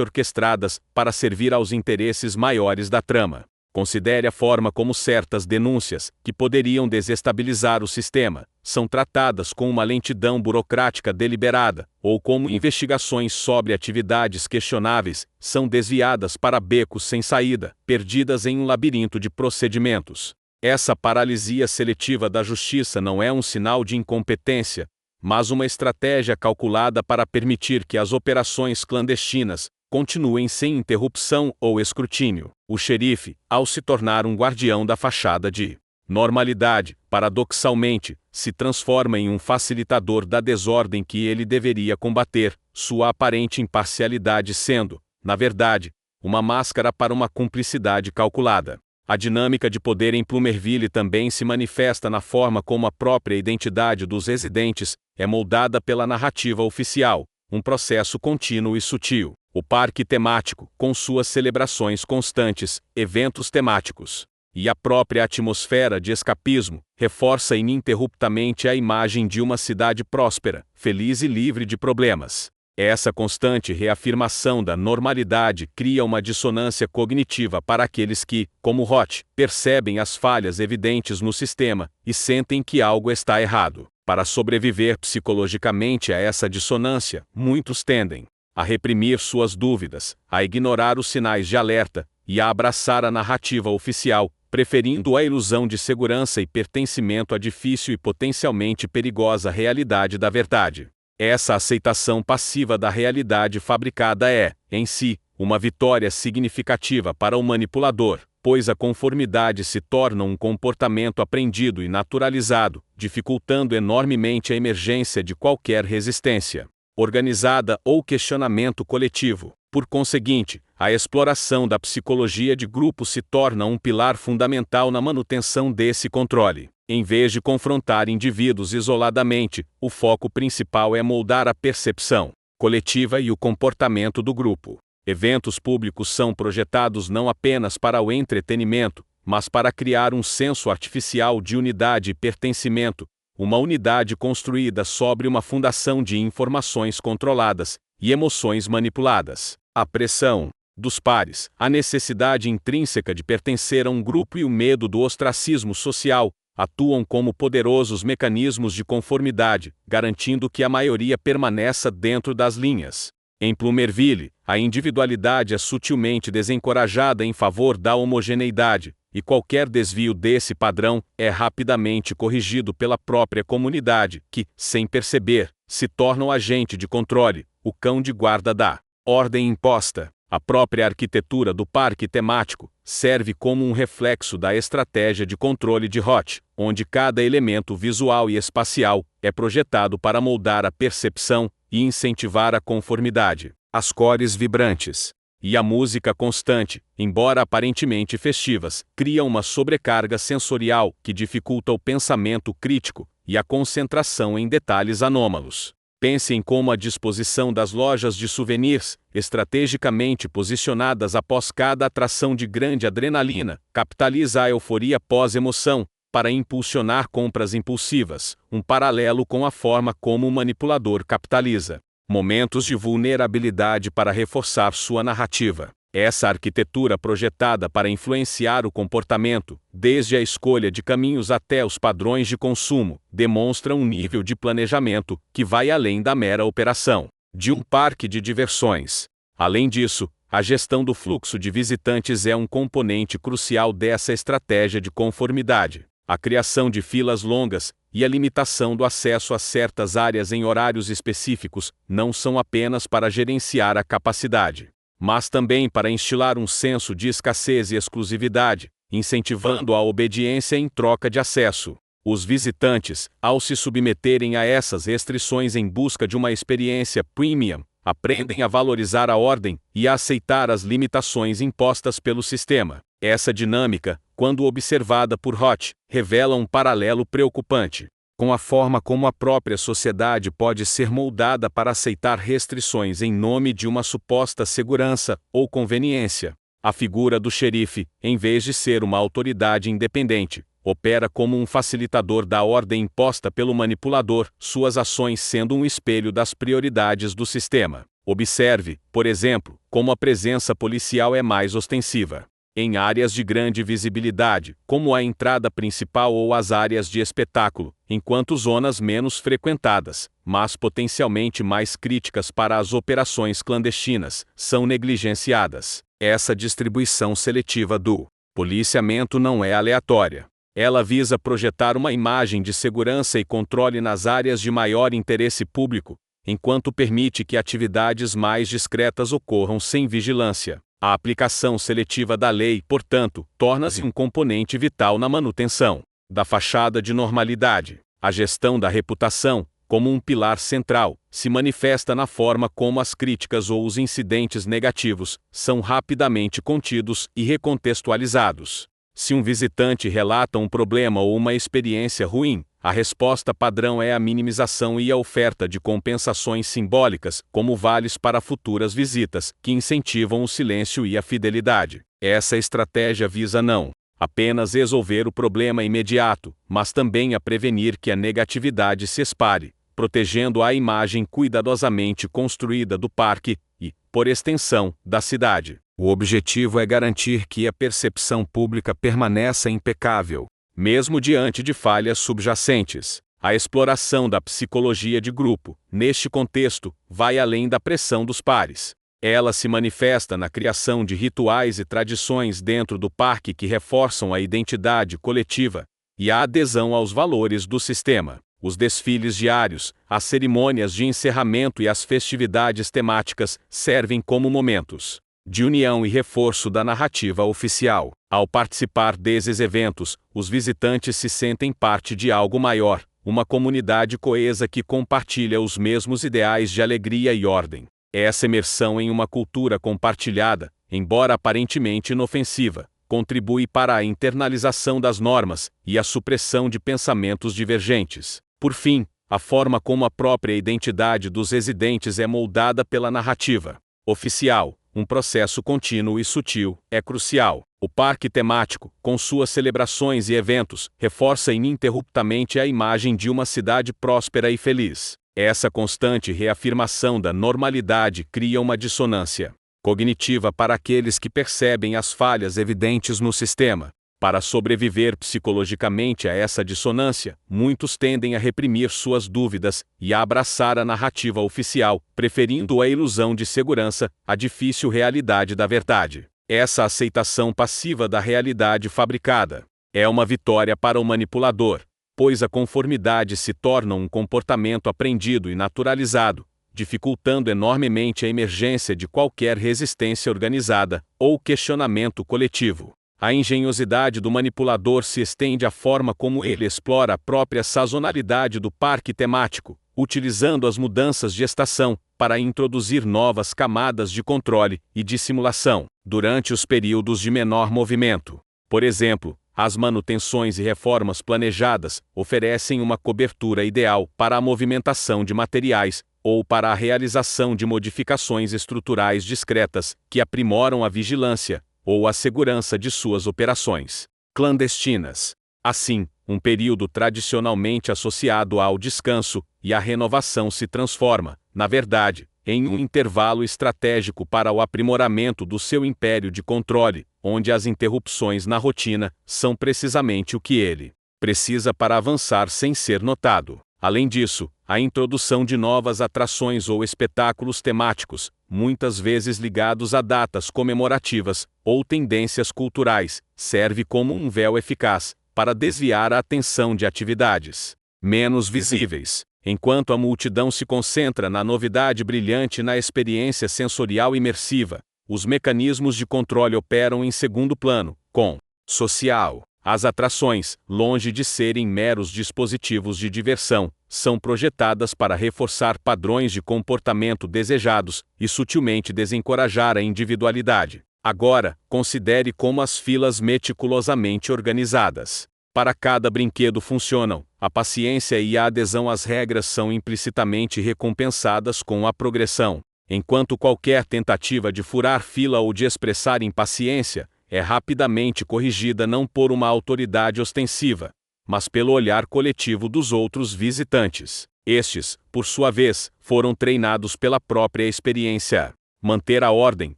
orquestradas para servir aos interesses maiores da trama. Considere a forma como certas denúncias, que poderiam desestabilizar o sistema, são tratadas com uma lentidão burocrática deliberada, ou como investigações sobre atividades questionáveis, são desviadas para becos sem saída, perdidas em um labirinto de procedimentos. Essa paralisia seletiva da justiça não é um sinal de incompetência, mas uma estratégia calculada para permitir que as operações clandestinas continuem sem interrupção ou escrutínio. O xerife, ao se tornar um guardião da fachada de normalidade, paradoxalmente, se transforma em um facilitador da desordem que ele deveria combater, sua aparente imparcialidade sendo, na verdade, uma máscara para uma cumplicidade calculada. A dinâmica de poder em Plumerville também se manifesta na forma como a própria identidade dos residentes é moldada pela narrativa oficial, um processo contínuo e sutil. O parque temático, com suas celebrações constantes, eventos temáticos, e a própria atmosfera de escapismo, reforça ininterruptamente a imagem de uma cidade próspera, feliz e livre de problemas. Essa constante reafirmação da normalidade cria uma dissonância cognitiva para aqueles que, como Roth, percebem as falhas evidentes no sistema e sentem que algo está errado. Para sobreviver psicologicamente a essa dissonância, muitos tendem a reprimir suas dúvidas, a ignorar os sinais de alerta e a abraçar a narrativa oficial, preferindo a ilusão de segurança e pertencimento à difícil e potencialmente perigosa realidade da verdade. Essa aceitação passiva da realidade fabricada é, em si, uma vitória significativa para o manipulador, pois a conformidade se torna um comportamento aprendido e naturalizado, dificultando enormemente a emergência de qualquer resistência organizada ou questionamento coletivo. Por conseguinte, a exploração da psicologia de grupo se torna um pilar fundamental na manutenção desse controle. Em vez de confrontar indivíduos isoladamente, o foco principal é moldar a percepção coletiva e o comportamento do grupo. Eventos públicos são projetados não apenas para o entretenimento, mas para criar um senso artificial de unidade e pertencimento, uma unidade construída sobre uma fundação de informações controladas e emoções manipuladas. A pressão dos pares, a necessidade intrínseca de pertencer a um grupo e o medo do ostracismo social atuam como poderosos mecanismos de conformidade, garantindo que a maioria permaneça dentro das linhas. Em Plumerville, a individualidade é sutilmente desencorajada em favor da homogeneidade, e qualquer desvio desse padrão é rapidamente corrigido pela própria comunidade, que, sem perceber, se torna o agente de controle, o cão de guarda da ordem imposta. A própria arquitetura do parque temático serve como um reflexo da estratégia de controle de Roth, onde cada elemento visual e espacial é projetado para moldar a percepção e incentivar a conformidade. As cores vibrantes e a música constante, embora aparentemente festivas, criam uma sobrecarga sensorial que dificulta o pensamento crítico e a concentração em detalhes anômalos. Pense em como a disposição das lojas de souvenirs, estrategicamente posicionadas após cada atração de grande adrenalina, capitaliza a euforia pós-emoção, para impulsionar compras impulsivas, um paralelo com a forma como o manipulador capitaliza momentos de vulnerabilidade para reforçar sua narrativa. Essa arquitetura projetada para influenciar o comportamento, desde a escolha de caminhos até os padrões de consumo, demonstra um nível de planejamento que vai além da mera operação. de um parque de diversões. Além disso, a gestão do fluxo de visitantes é um componente crucial dessa estratégia de conformidade. A criação de filas longas e a limitação do acesso a certas áreas em horários específicos não são apenas para gerenciar a capacidade, mas também para instilar um senso de escassez e exclusividade, incentivando a obediência em troca de acesso. Os visitantes, ao se submeterem a essas restrições em busca de uma experiência premium, aprendem a valorizar a ordem e a aceitar as limitações impostas pelo sistema. Essa dinâmica, quando observada por Roth, revela um paralelo preocupante com a forma como a própria sociedade pode ser moldada para aceitar restrições em nome de uma suposta segurança ou conveniência. A figura do xerife, em vez de ser uma autoridade independente, opera como um facilitador da ordem imposta pelo manipulador, suas ações sendo um espelho das prioridades do sistema. Observe, por exemplo, como a presença policial é mais ostensiva em áreas de grande visibilidade, como a entrada principal ou as áreas de espetáculo, enquanto zonas menos frequentadas, mas potencialmente mais críticas para as operações clandestinas, são negligenciadas. Essa distribuição seletiva do policiamento não é aleatória. Ela visa projetar uma imagem de segurança e controle nas áreas de maior interesse público, enquanto permite que atividades mais discretas ocorram sem vigilância. A aplicação seletiva da lei, portanto, torna-se um componente vital na manutenção da fachada de normalidade. A gestão da reputação, como um pilar central, se manifesta na forma como as críticas ou os incidentes negativos são rapidamente contidos e recontextualizados. Se um visitante relata um problema ou uma experiência ruim, a resposta padrão é a minimização e a oferta de compensações simbólicas, como vales para futuras visitas, que incentivam o silêncio e a fidelidade. Essa estratégia visa não apenas resolver o problema imediato, mas também a prevenir que a negatividade se espalhe, protegendo a imagem cuidadosamente construída do parque e, por extensão, da cidade. O objetivo é garantir que a percepção pública permaneça impecável, mesmo diante de falhas subjacentes. A exploração da psicologia de grupo, neste contexto, vai além da pressão dos pares. Ela se manifesta na criação de rituais e tradições dentro do parque que reforçam a identidade coletiva e a adesão aos valores do sistema. Os desfiles diários, as cerimônias de encerramento e as festividades temáticas servem como momentos de união e reforço da narrativa oficial. Ao participar desses eventos, os visitantes se sentem parte de algo maior, uma comunidade coesa que compartilha os mesmos ideais de alegria e ordem. Essa imersão em uma cultura compartilhada, embora aparentemente inofensiva, contribui para a internalização das normas e a supressão de pensamentos divergentes. Por fim, a forma como a própria identidade dos residentes é moldada pela narrativa oficial, um processo contínuo e sutil, é crucial. O parque temático, com suas celebrações e eventos, reforça ininterruptamente a imagem de uma cidade próspera e feliz. Essa constante reafirmação da normalidade cria uma dissonância cognitiva para aqueles que percebem as falhas evidentes no sistema. Para sobreviver psicologicamente a essa dissonância, muitos tendem a reprimir suas dúvidas e a abraçar a narrativa oficial, preferindo a ilusão de segurança à difícil realidade da verdade. Essa aceitação passiva da realidade fabricada é uma vitória para o manipulador, pois a conformidade se torna um comportamento aprendido e naturalizado, dificultando enormemente a emergência de qualquer resistência organizada ou questionamento coletivo. A engenhosidade do manipulador se estende à forma como ele explora a própria sazonalidade do parque temático, utilizando as mudanças de estação para introduzir novas camadas de controle e dissimulação durante os períodos de menor movimento. Por exemplo, as manutenções e reformas planejadas oferecem uma cobertura ideal para a movimentação de materiais ou para a realização de modificações estruturais discretas que aprimoram a vigilância ou a segurança de suas operações clandestinas. Assim, um período tradicionalmente associado ao descanso e à renovação se transforma, na verdade, em um intervalo estratégico para o aprimoramento do seu império de controle, onde as interrupções na rotina são precisamente o que ele precisa para avançar sem ser notado. Além disso, a introdução de novas atrações ou espetáculos temáticos, muitas vezes ligados a datas comemorativas ou tendências culturais, serve como um véu eficaz para desviar a atenção de atividades menos visíveis. Enquanto a multidão se concentra na novidade brilhante e na experiência sensorial imersiva, os mecanismos de controle operam em segundo plano, com social. As atrações, longe de serem meros dispositivos de diversão, são projetadas para reforçar padrões de comportamento desejados e sutilmente desencorajar a individualidade. Agora, considere como as filas meticulosamente organizadas para cada brinquedo funcionam. A paciência e a adesão às regras são implicitamente recompensadas com a progressão, enquanto qualquer tentativa de furar fila ou de expressar impaciência é rapidamente corrigida não por uma autoridade ostensiva, mas pelo olhar coletivo dos outros visitantes. Estes, por sua vez, foram treinados pela própria experiência. Manter a ordem,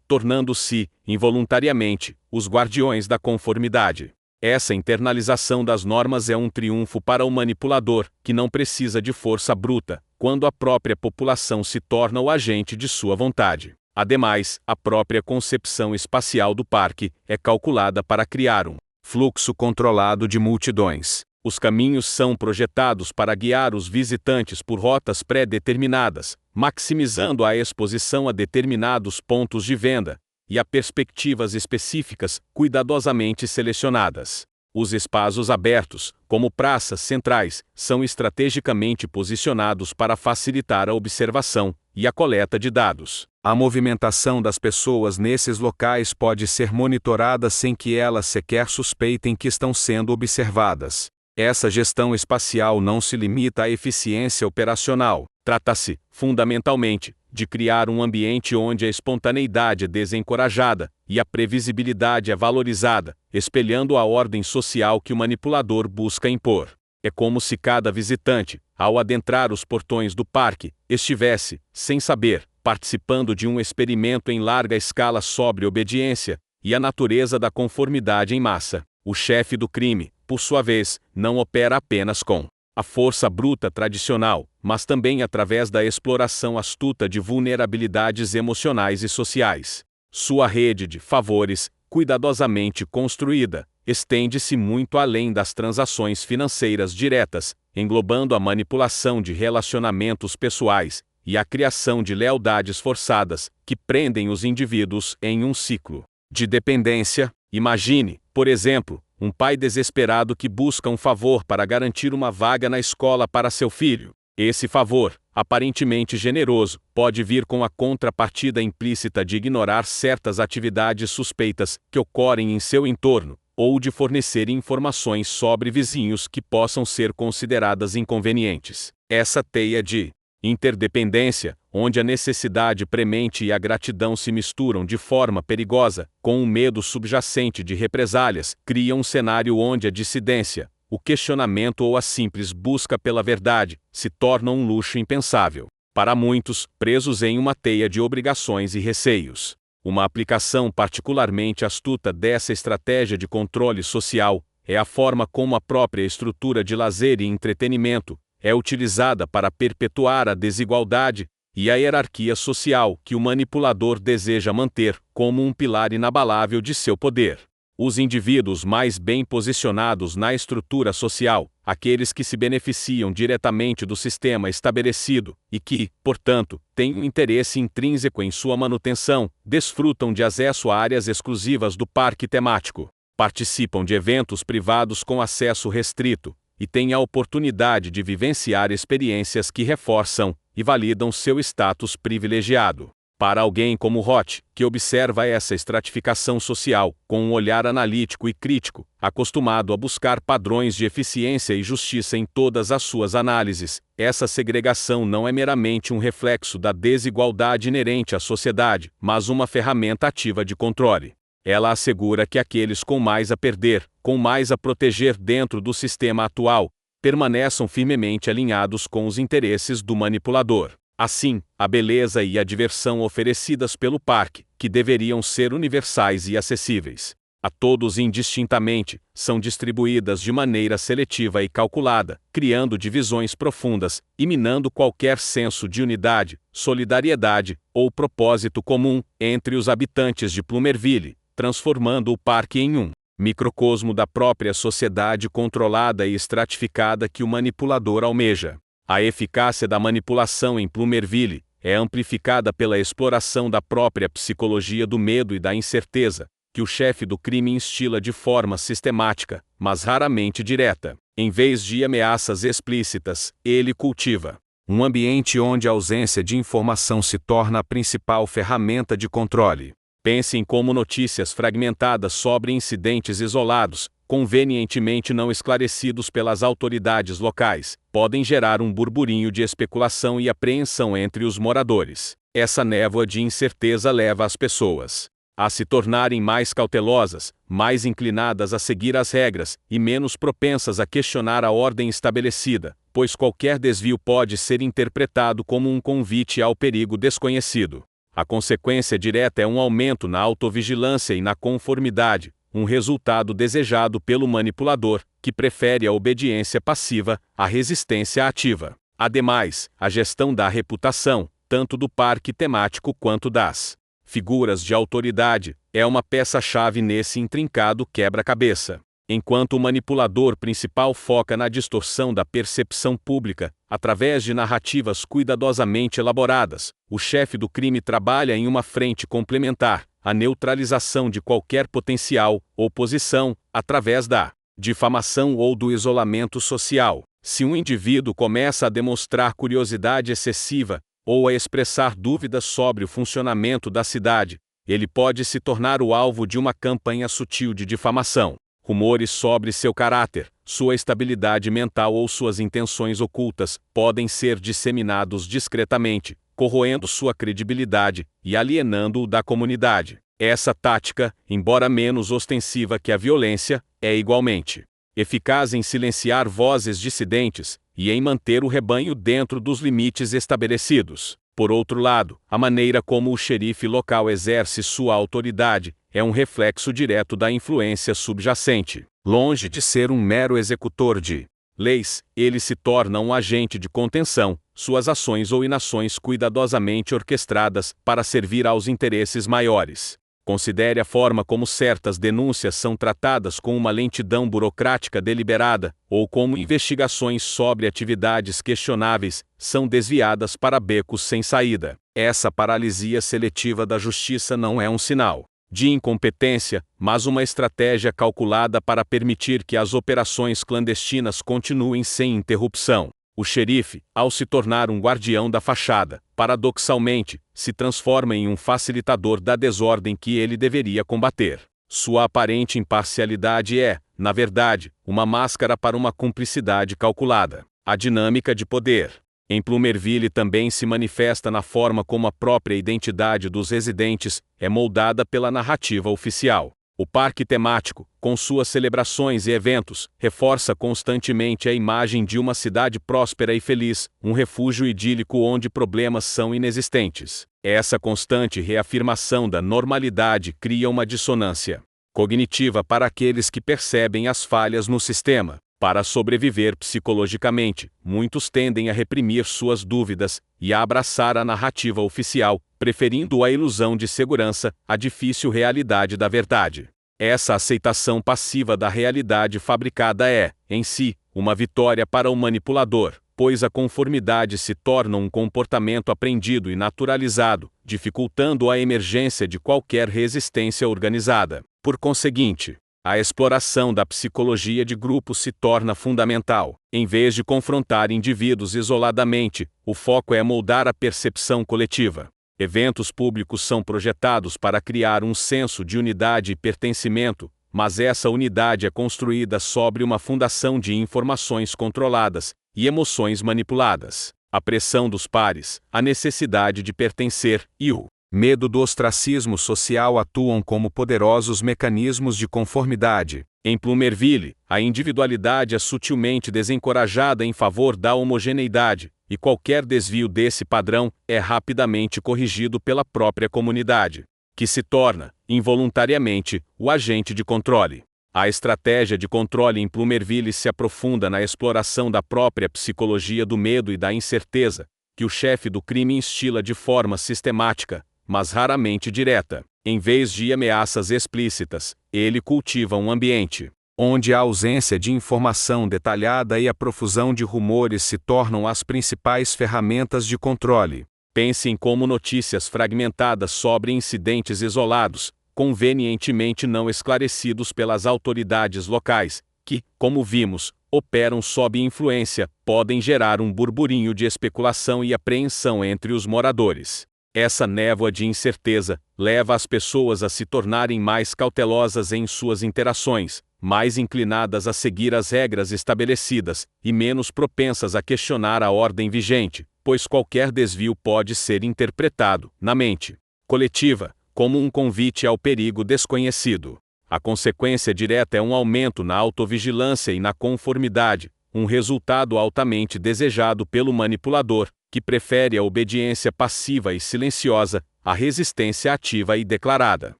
tornando-se, involuntariamente, os guardiões da conformidade. Essa internalização das normas é um triunfo para o manipulador, que não precisa de força bruta, quando a própria população se torna o agente de sua vontade. Ademais, a própria concepção espacial do parque é calculada para criar um fluxo controlado de multidões. Os caminhos são projetados para guiar os visitantes por rotas pré-determinadas, maximizando a exposição a determinados pontos de venda e a perspectivas específicas, cuidadosamente selecionadas. Os espaços abertos, como praças centrais, são estrategicamente posicionados para facilitar a observação e a coleta de dados. A movimentação das pessoas nesses locais pode ser monitorada sem que elas sequer suspeitem que estão sendo observadas. Essa gestão espacial não se limita à eficiência operacional. Trata-se, fundamentalmente, de criar um ambiente onde a espontaneidade é desencorajada e a previsibilidade é valorizada, espelhando a ordem social que o manipulador busca impor. É como se cada visitante, ao adentrar os portões do parque, estivesse, sem saber, participando de um experimento em larga escala sobre obediência e a natureza da conformidade em massa. O chefe do crime, por sua vez, não opera apenas com a força bruta tradicional, mas também através da exploração astuta de vulnerabilidades emocionais e sociais. Sua rede de favores, cuidadosamente construída, estende-se muito além das transações financeiras diretas, englobando a manipulação de relacionamentos pessoais e a criação de lealdades forçadas, que prendem os indivíduos em um ciclo de dependência. Imagine, por exemplo, um pai desesperado que busca um favor para garantir uma vaga na escola para seu filho. Esse favor, aparentemente generoso, pode vir com a contrapartida implícita de ignorar certas atividades suspeitas que ocorrem em seu entorno, ou de fornecer informações sobre vizinhos que possam ser consideradas inconvenientes. Essa teia de interdependência, onde a necessidade premente e a gratidão se misturam de forma perigosa, com um medo subjacente de represálias, cria um cenário onde a dissidência, o questionamento ou a simples busca pela verdade se torna um luxo impensável. Para muitos, presos em uma teia de obrigações e receios. Uma aplicação particularmente astuta dessa estratégia de controle social é a forma como a própria estrutura de lazer e entretenimento é utilizada para perpetuar a desigualdade e a hierarquia social que o manipulador deseja manter como um pilar inabalável de seu poder. Os indivíduos mais bem posicionados na estrutura social, aqueles que se beneficiam diretamente do sistema estabelecido e que, portanto, têm um interesse intrínseco em sua manutenção, desfrutam de acesso a áreas exclusivas do parque temático, participam de eventos privados com acesso restrito, e tem a oportunidade de vivenciar experiências que reforçam e validam seu status privilegiado. Para alguém como Roth, que observa essa estratificação social com um olhar analítico e crítico, acostumado a buscar padrões de eficiência e justiça em todas as suas análises, essa segregação não é meramente um reflexo da desigualdade inerente à sociedade, mas uma ferramenta ativa de controle. Ela assegura que aqueles com mais a perder, com mais a proteger dentro do sistema atual, permaneçam firmemente alinhados com os interesses do manipulador. Assim, a beleza e a diversão oferecidas pelo parque, que deveriam ser universais e acessíveis, a todos indistintamente, são distribuídas de maneira seletiva e calculada, criando divisões profundas e minando qualquer senso de unidade, solidariedade ou propósito comum entre os habitantes de Plumerville, transformando o parque em um microcosmo da própria sociedade controlada e estratificada que o manipulador almeja. A eficácia da manipulação em Plumerville é amplificada pela exploração da própria psicologia do medo e da incerteza, que o chefe do crime instila de forma sistemática, mas raramente direta. Em vez de ameaças explícitas, ele cultiva um ambiente onde a ausência de informação se torna a principal ferramenta de controle. Pense em como notícias fragmentadas sobre incidentes isolados, convenientemente não esclarecidos pelas autoridades locais, podem gerar um burburinho de especulação e apreensão entre os moradores. Essa névoa de incerteza leva as pessoas a se tornarem mais cautelosas, mais inclinadas a seguir as regras e menos propensas a questionar a ordem estabelecida, pois qualquer desvio pode ser interpretado como um convite ao perigo desconhecido. A consequência direta é um aumento na autovigilância e na conformidade, um resultado desejado pelo manipulador, que prefere a obediência passiva à resistência ativa. Ademais, a gestão da reputação, tanto do parque temático quanto das figuras de autoridade, é uma peça-chave nesse intrincado quebra-cabeça. Enquanto o manipulador principal foca na distorção da percepção pública, através de narrativas cuidadosamente elaboradas, o chefe do crime trabalha em uma frente complementar, a neutralização de qualquer potencial oposição, através da difamação ou do isolamento social. Se um indivíduo começa a demonstrar curiosidade excessiva, ou a expressar dúvidas sobre o funcionamento da cidade, ele pode se tornar o alvo de uma campanha sutil de difamação. Rumores sobre seu caráter, sua estabilidade mental ou suas intenções ocultas podem ser disseminados discretamente, corroendo sua credibilidade e alienando-o da comunidade. Essa tática, embora menos ostensiva que a violência, é igualmente eficaz em silenciar vozes dissidentes e em manter o rebanho dentro dos limites estabelecidos. Por outro lado, a maneira como o xerife local exerce sua autoridade é um reflexo direto da influência subjacente. Longe de ser um mero executor de leis, ele se torna um agente de contenção, suas ações ou inações cuidadosamente orquestradas para servir aos interesses maiores. Considere a forma como certas denúncias são tratadas com uma lentidão burocrática deliberada, ou como investigações sobre atividades questionáveis são desviadas para becos sem saída. Essa paralisia seletiva da justiça não é um sinal de incompetência, mas uma estratégia calculada para permitir que as operações clandestinas continuem sem interrupção. O xerife, ao se tornar um guardião da fachada, paradoxalmente, se transforma em um facilitador da desordem que ele deveria combater. Sua aparente imparcialidade é, na verdade, uma máscara para uma cumplicidade calculada. A dinâmica de poder em Plumerville também se manifesta na forma como a própria identidade dos residentes é moldada pela narrativa oficial. O parque temático, com suas celebrações e eventos, reforça constantemente a imagem de uma cidade próspera e feliz, um refúgio idílico onde problemas são inexistentes. Essa constante reafirmação da normalidade cria uma dissonância cognitiva para aqueles que percebem as falhas no sistema. Para sobreviver psicologicamente, muitos tendem a reprimir suas dúvidas e a abraçar a narrativa oficial, preferindo a ilusão de segurança à difícil realidade da verdade. Essa aceitação passiva da realidade fabricada é, em si, uma vitória para o manipulador, pois a conformidade se torna um comportamento aprendido e naturalizado, dificultando a emergência de qualquer resistência organizada. Por conseguinte, a exploração da psicologia de grupo se torna fundamental. Em vez de confrontar indivíduos isoladamente, o foco é moldar a percepção coletiva. Eventos públicos são projetados para criar um senso de unidade e pertencimento, mas essa unidade é construída sobre uma fundação de informações controladas e emoções manipuladas. A pressão dos pares, a necessidade de pertencer e o medo do ostracismo social atuam como poderosos mecanismos de conformidade. Em Plumerville, a individualidade é sutilmente desencorajada em favor da homogeneidade, e qualquer desvio desse padrão é rapidamente corrigido pela própria comunidade. que se torna, involuntariamente, o agente de controle. A estratégia de controle em Plumerville se aprofunda na exploração da própria psicologia do medo e da incerteza, que o chefe do crime instila de forma sistemática, mas raramente direta. Em vez de ameaças explícitas, ele cultiva um ambiente onde a ausência de informação detalhada e a profusão de rumores se tornam as principais ferramentas de controle. Pense em como notícias fragmentadas sobre incidentes isolados, convenientemente não esclarecidos pelas autoridades locais, que, como vimos, operam sob influência, podem gerar um burburinho de especulação e apreensão entre os moradores. Essa névoa de incerteza leva as pessoas a se tornarem mais cautelosas em suas interações, mais inclinadas a seguir as regras estabelecidas e menos propensas a questionar a ordem vigente, pois qualquer desvio pode ser interpretado, na mente coletiva, como um convite ao perigo desconhecido. A consequência direta é um aumento na autovigilância e na conformidade, um resultado altamente desejado pelo manipulador, que prefere a obediência passiva e silenciosa à resistência ativa e declarada.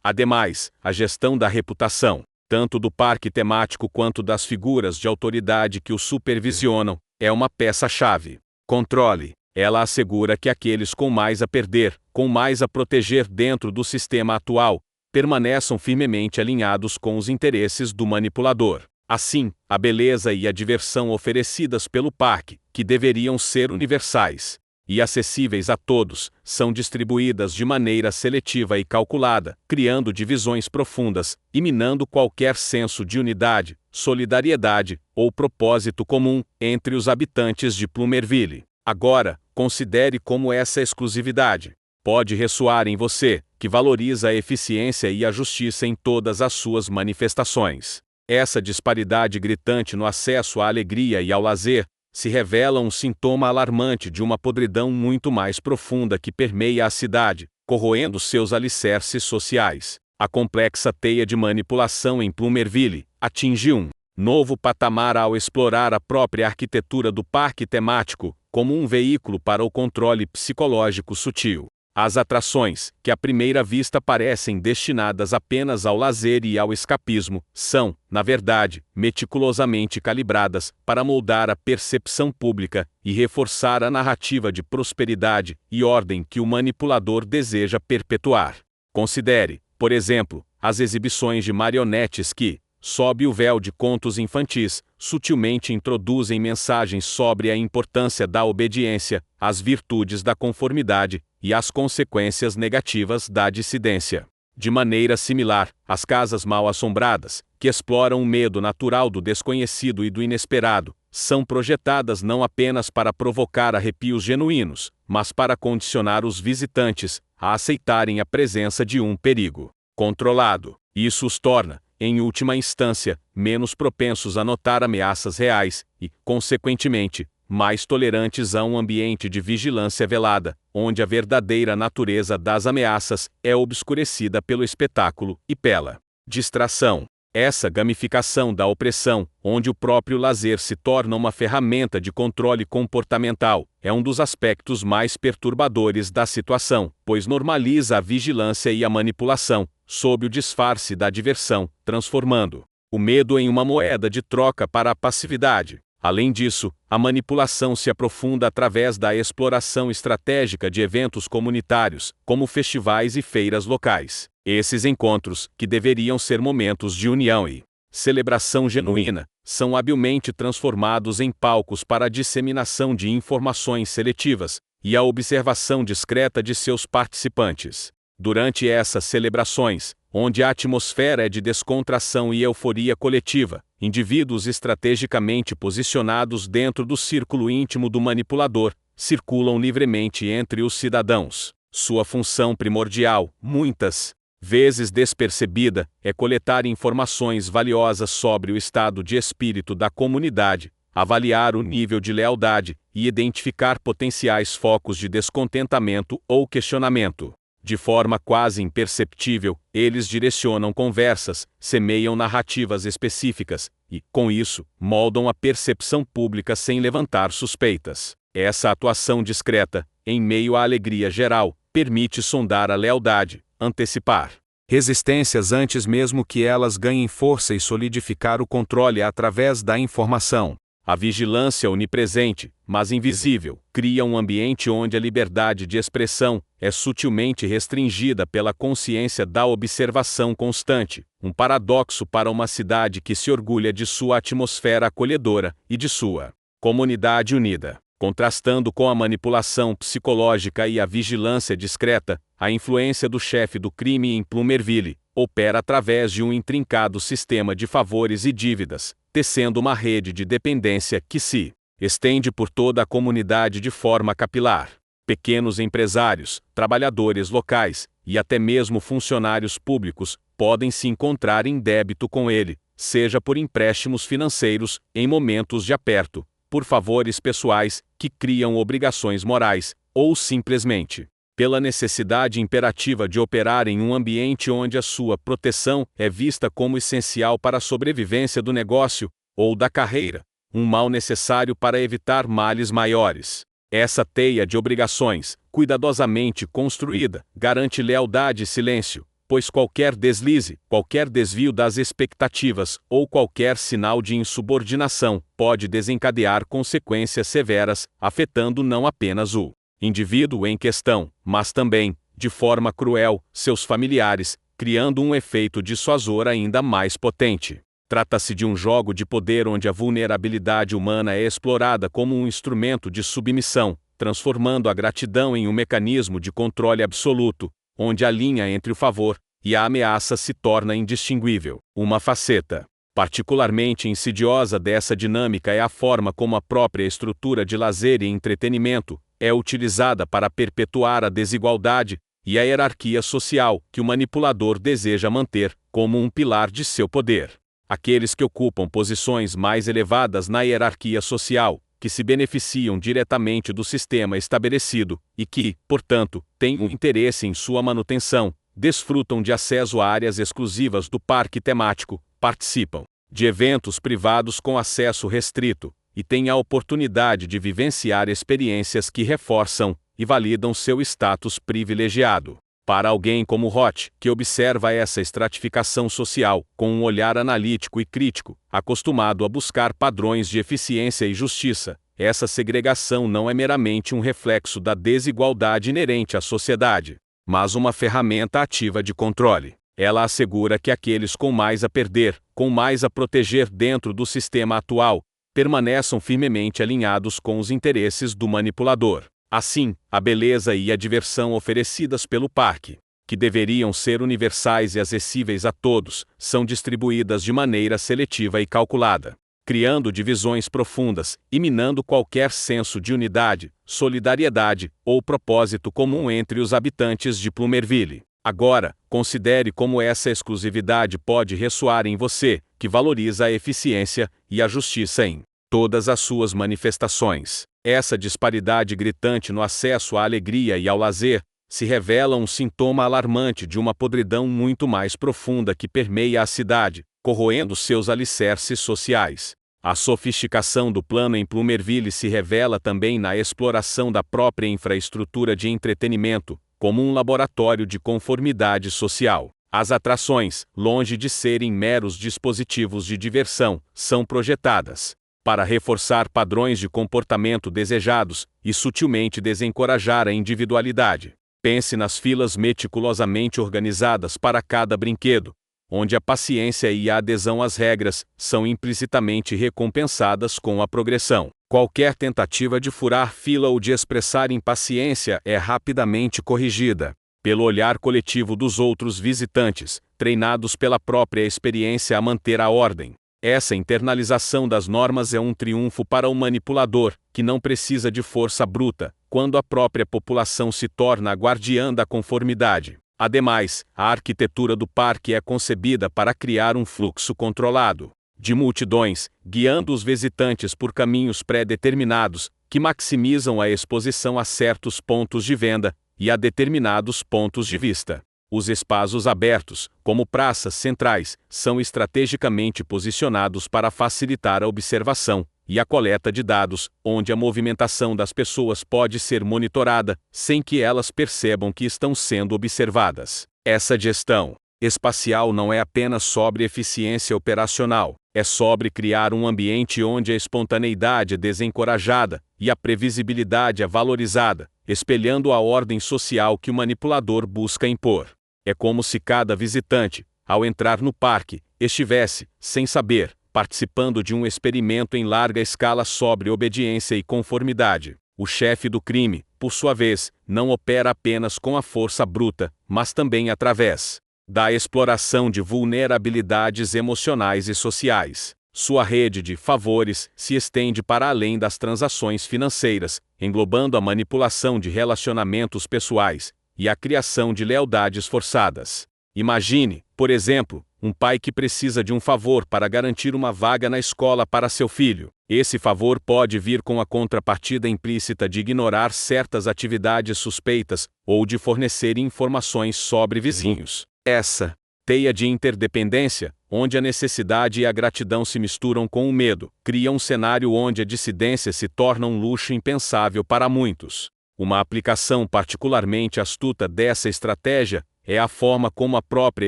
Ademais, a gestão da reputação, tanto do parque temático quanto das figuras de autoridade que o supervisionam, é uma peça-chave. Controle. Ela assegura que aqueles com mais a perder, com mais a proteger dentro do sistema atual, permaneçam firmemente alinhados com os interesses do manipulador. Assim, a beleza e a diversão oferecidas pelo parque, que deveriam ser universais e acessíveis a todos, são distribuídas de maneira seletiva e calculada, criando divisões profundas e minando qualquer senso de unidade, solidariedade ou propósito comum entre os habitantes de Plumerville. Agora, considere como essa exclusividade pode ressoar em você, que valoriza a eficiência e a justiça em todas as suas manifestações. Essa disparidade gritante no acesso à alegria e ao lazer se revela um sintoma alarmante de uma podridão muito mais profunda que permeia a cidade, corroendo seus alicerces sociais. A complexa teia de manipulação em Plumerville atinge um novo patamar ao explorar a própria arquitetura do parque temático como um veículo para o controle psicológico sutil. As atrações, que à primeira vista parecem destinadas apenas ao lazer e ao escapismo, são, na verdade, meticulosamente calibradas para moldar a percepção pública e reforçar a narrativa de prosperidade e ordem que o manipulador deseja perpetuar. Considere, por exemplo, as exibições de marionetes que, sob o véu de contos infantis, sutilmente introduzem mensagens sobre a importância da obediência, as virtudes da conformidade e as consequências negativas da dissidência. De maneira similar, as casas mal-assombradas, que exploram o medo natural do desconhecido e do inesperado, são projetadas não apenas para provocar arrepios genuínos, mas para condicionar os visitantes a aceitarem a presença de um perigo controlado. Isso os torna, em última instância, menos propensos a notar ameaças reais e, consequentemente, mais tolerantes a um ambiente de vigilância velada, onde a verdadeira natureza das ameaças é obscurecida pelo espetáculo e pela distração. Essa gamificação da opressão, onde o próprio lazer se torna uma ferramenta de controle comportamental, é um dos aspectos mais perturbadores da situação, pois normaliza a vigilância e a manipulação, sob o disfarce da diversão, transformando o medo em uma moeda de troca para a passividade. Além disso, a manipulação se aprofunda através da exploração estratégica de eventos comunitários, como festivais e feiras locais. Esses encontros, que deveriam ser momentos de união e celebração genuína, são habilmente transformados em palcos para a disseminação de informações seletivas e a observação discreta de seus participantes. Durante essas celebrações, onde a atmosfera é de descontração e euforia coletiva, indivíduos estrategicamente posicionados dentro do círculo íntimo do manipulador circulam livremente entre os cidadãos. Sua função primordial, muitas vezes despercebida, é coletar informações valiosas sobre o estado de espírito da comunidade, avaliar o nível de lealdade e identificar potenciais focos de descontentamento ou questionamento. De forma quase imperceptível, eles direcionam conversas, semeiam narrativas específicas e, com isso, moldam a percepção pública sem levantar suspeitas. Essa atuação discreta, em meio à alegria geral, permite sondar a lealdade, antecipar resistências antes mesmo que elas ganhem força e solidificar o controle através da informação. A vigilância onipresente, mas invisível, cria um ambiente onde a liberdade de expressão é sutilmente restringida pela consciência da observação constante, um paradoxo para uma cidade que se orgulha de sua atmosfera acolhedora e de sua comunidade unida. Contrastando com a manipulação psicológica e a vigilância discreta, a influência do chefe do crime em Plumerville opera através de um intrincado sistema de favores e dívidas, tecendo uma rede de dependência que se estende por toda a comunidade de forma capilar. Pequenos empresários, trabalhadores locais e até mesmo funcionários públicos podem se encontrar em débito com ele, seja por empréstimos financeiros em momentos de aperto, por favores pessoais que criam obrigações morais, ou simplesmente pela necessidade imperativa de operar em um ambiente onde a sua proteção é vista como essencial para a sobrevivência do negócio ou da carreira, um mal necessário para evitar males maiores. Essa teia de obrigações, cuidadosamente construída, garante lealdade e silêncio, pois qualquer deslize, qualquer desvio das expectativas ou qualquer sinal de insubordinação pode desencadear consequências severas, afetando não apenas o indivíduo em questão, mas também, de forma cruel, seus familiares, criando um efeito dissuasor ainda mais potente. Trata-se de um jogo de poder onde a vulnerabilidade humana é explorada como um instrumento de submissão, transformando a gratidão em um mecanismo de controle absoluto, onde a linha entre o favor e a ameaça se torna indistinguível. Uma faceta particularmente insidiosa dessa dinâmica é a forma como a própria estrutura de lazer e entretenimento é utilizada para perpetuar a desigualdade e a hierarquia social que o manipulador deseja manter como um pilar de seu poder. Aqueles que ocupam posições mais elevadas na hierarquia social, que se beneficiam diretamente do sistema estabelecido e que, portanto, têm um interesse em sua manutenção, desfrutam de acesso a áreas exclusivas do parque temático, participam de eventos privados com acesso restrito e têm a oportunidade de vivenciar experiências que reforçam e validam seu status privilegiado. Para alguém como Roth, que observa essa estratificação social com um olhar analítico e crítico, acostumado a buscar padrões de eficiência e justiça, essa segregação não é meramente um reflexo da desigualdade inerente à sociedade, mas uma ferramenta ativa de controle. Ela assegura que aqueles com mais a perder, com mais a proteger dentro do sistema atual, permaneçam firmemente alinhados com os interesses do manipulador. Assim, a beleza e a diversão oferecidas pelo parque, que deveriam ser universais e acessíveis a todos, são distribuídas de maneira seletiva e calculada, criando divisões profundas e minando qualquer senso de unidade, solidariedade ou propósito comum entre os habitantes de Plumerville. Agora, considere como essa exclusividade pode ressoar em você, que valoriza a eficiência e a justiça em todas as suas manifestações. Essa disparidade gritante no acesso à alegria e ao lazer se revela um sintoma alarmante de uma podridão muito mais profunda que permeia a cidade, corroendo seus alicerces sociais. A sofisticação do plano em Plumerville se revela também na exploração da própria infraestrutura de entretenimento, como um laboratório de conformidade social. As atrações, longe de serem meros dispositivos de diversão, são projetadas para reforçar padrões de comportamento desejados e sutilmente desencorajar a individualidade. Pense nas filas meticulosamente organizadas para cada brinquedo, onde a paciência e a adesão às regras são implicitamente recompensadas com a progressão. Qualquer tentativa de furar fila ou de expressar impaciência é rapidamente corrigida pelo olhar coletivo dos outros visitantes, treinados pela própria experiência a manter a ordem. Essa internalização das normas é um triunfo para o manipulador, que não precisa de força bruta, quando a própria população se torna a guardiã da conformidade. Ademais, a arquitetura do parque é concebida para criar um fluxo controlado de multidões, guiando os visitantes por caminhos pré-determinados, que maximizam a exposição a certos pontos de venda e a determinados pontos de vista. Os espaços abertos, como praças centrais, são estrategicamente posicionados para facilitar a observação, e a coleta de dados, onde a movimentação das pessoas pode ser monitorada, sem que elas percebam que estão sendo observadas. Essa gestão espacial não é apenas sobre eficiência operacional, é sobre criar um ambiente onde a espontaneidade é desencorajada e a previsibilidade é valorizada, espelhando a ordem social que o manipulador busca impor. É como se cada visitante, ao entrar no parque, estivesse, sem saber, participando de um experimento em larga escala sobre obediência e conformidade. O chefe do crime, por sua vez, não opera apenas com a força bruta, mas também através da exploração de vulnerabilidades emocionais e sociais. Sua rede de favores se estende para além das transações financeiras, englobando a manipulação de relacionamentos pessoais e a criação de lealdades forçadas. Imagine, por exemplo, um pai que precisa de um favor para garantir uma vaga na escola para seu filho. Esse favor pode vir com a contrapartida implícita de ignorar certas atividades suspeitas ou de fornecer informações sobre vizinhos. Essa teia de interdependência, onde a necessidade e a gratidão se misturam com o medo, cria um cenário onde a dissidência se torna um luxo impensável para muitos. Uma aplicação particularmente astuta dessa estratégia é a forma como a própria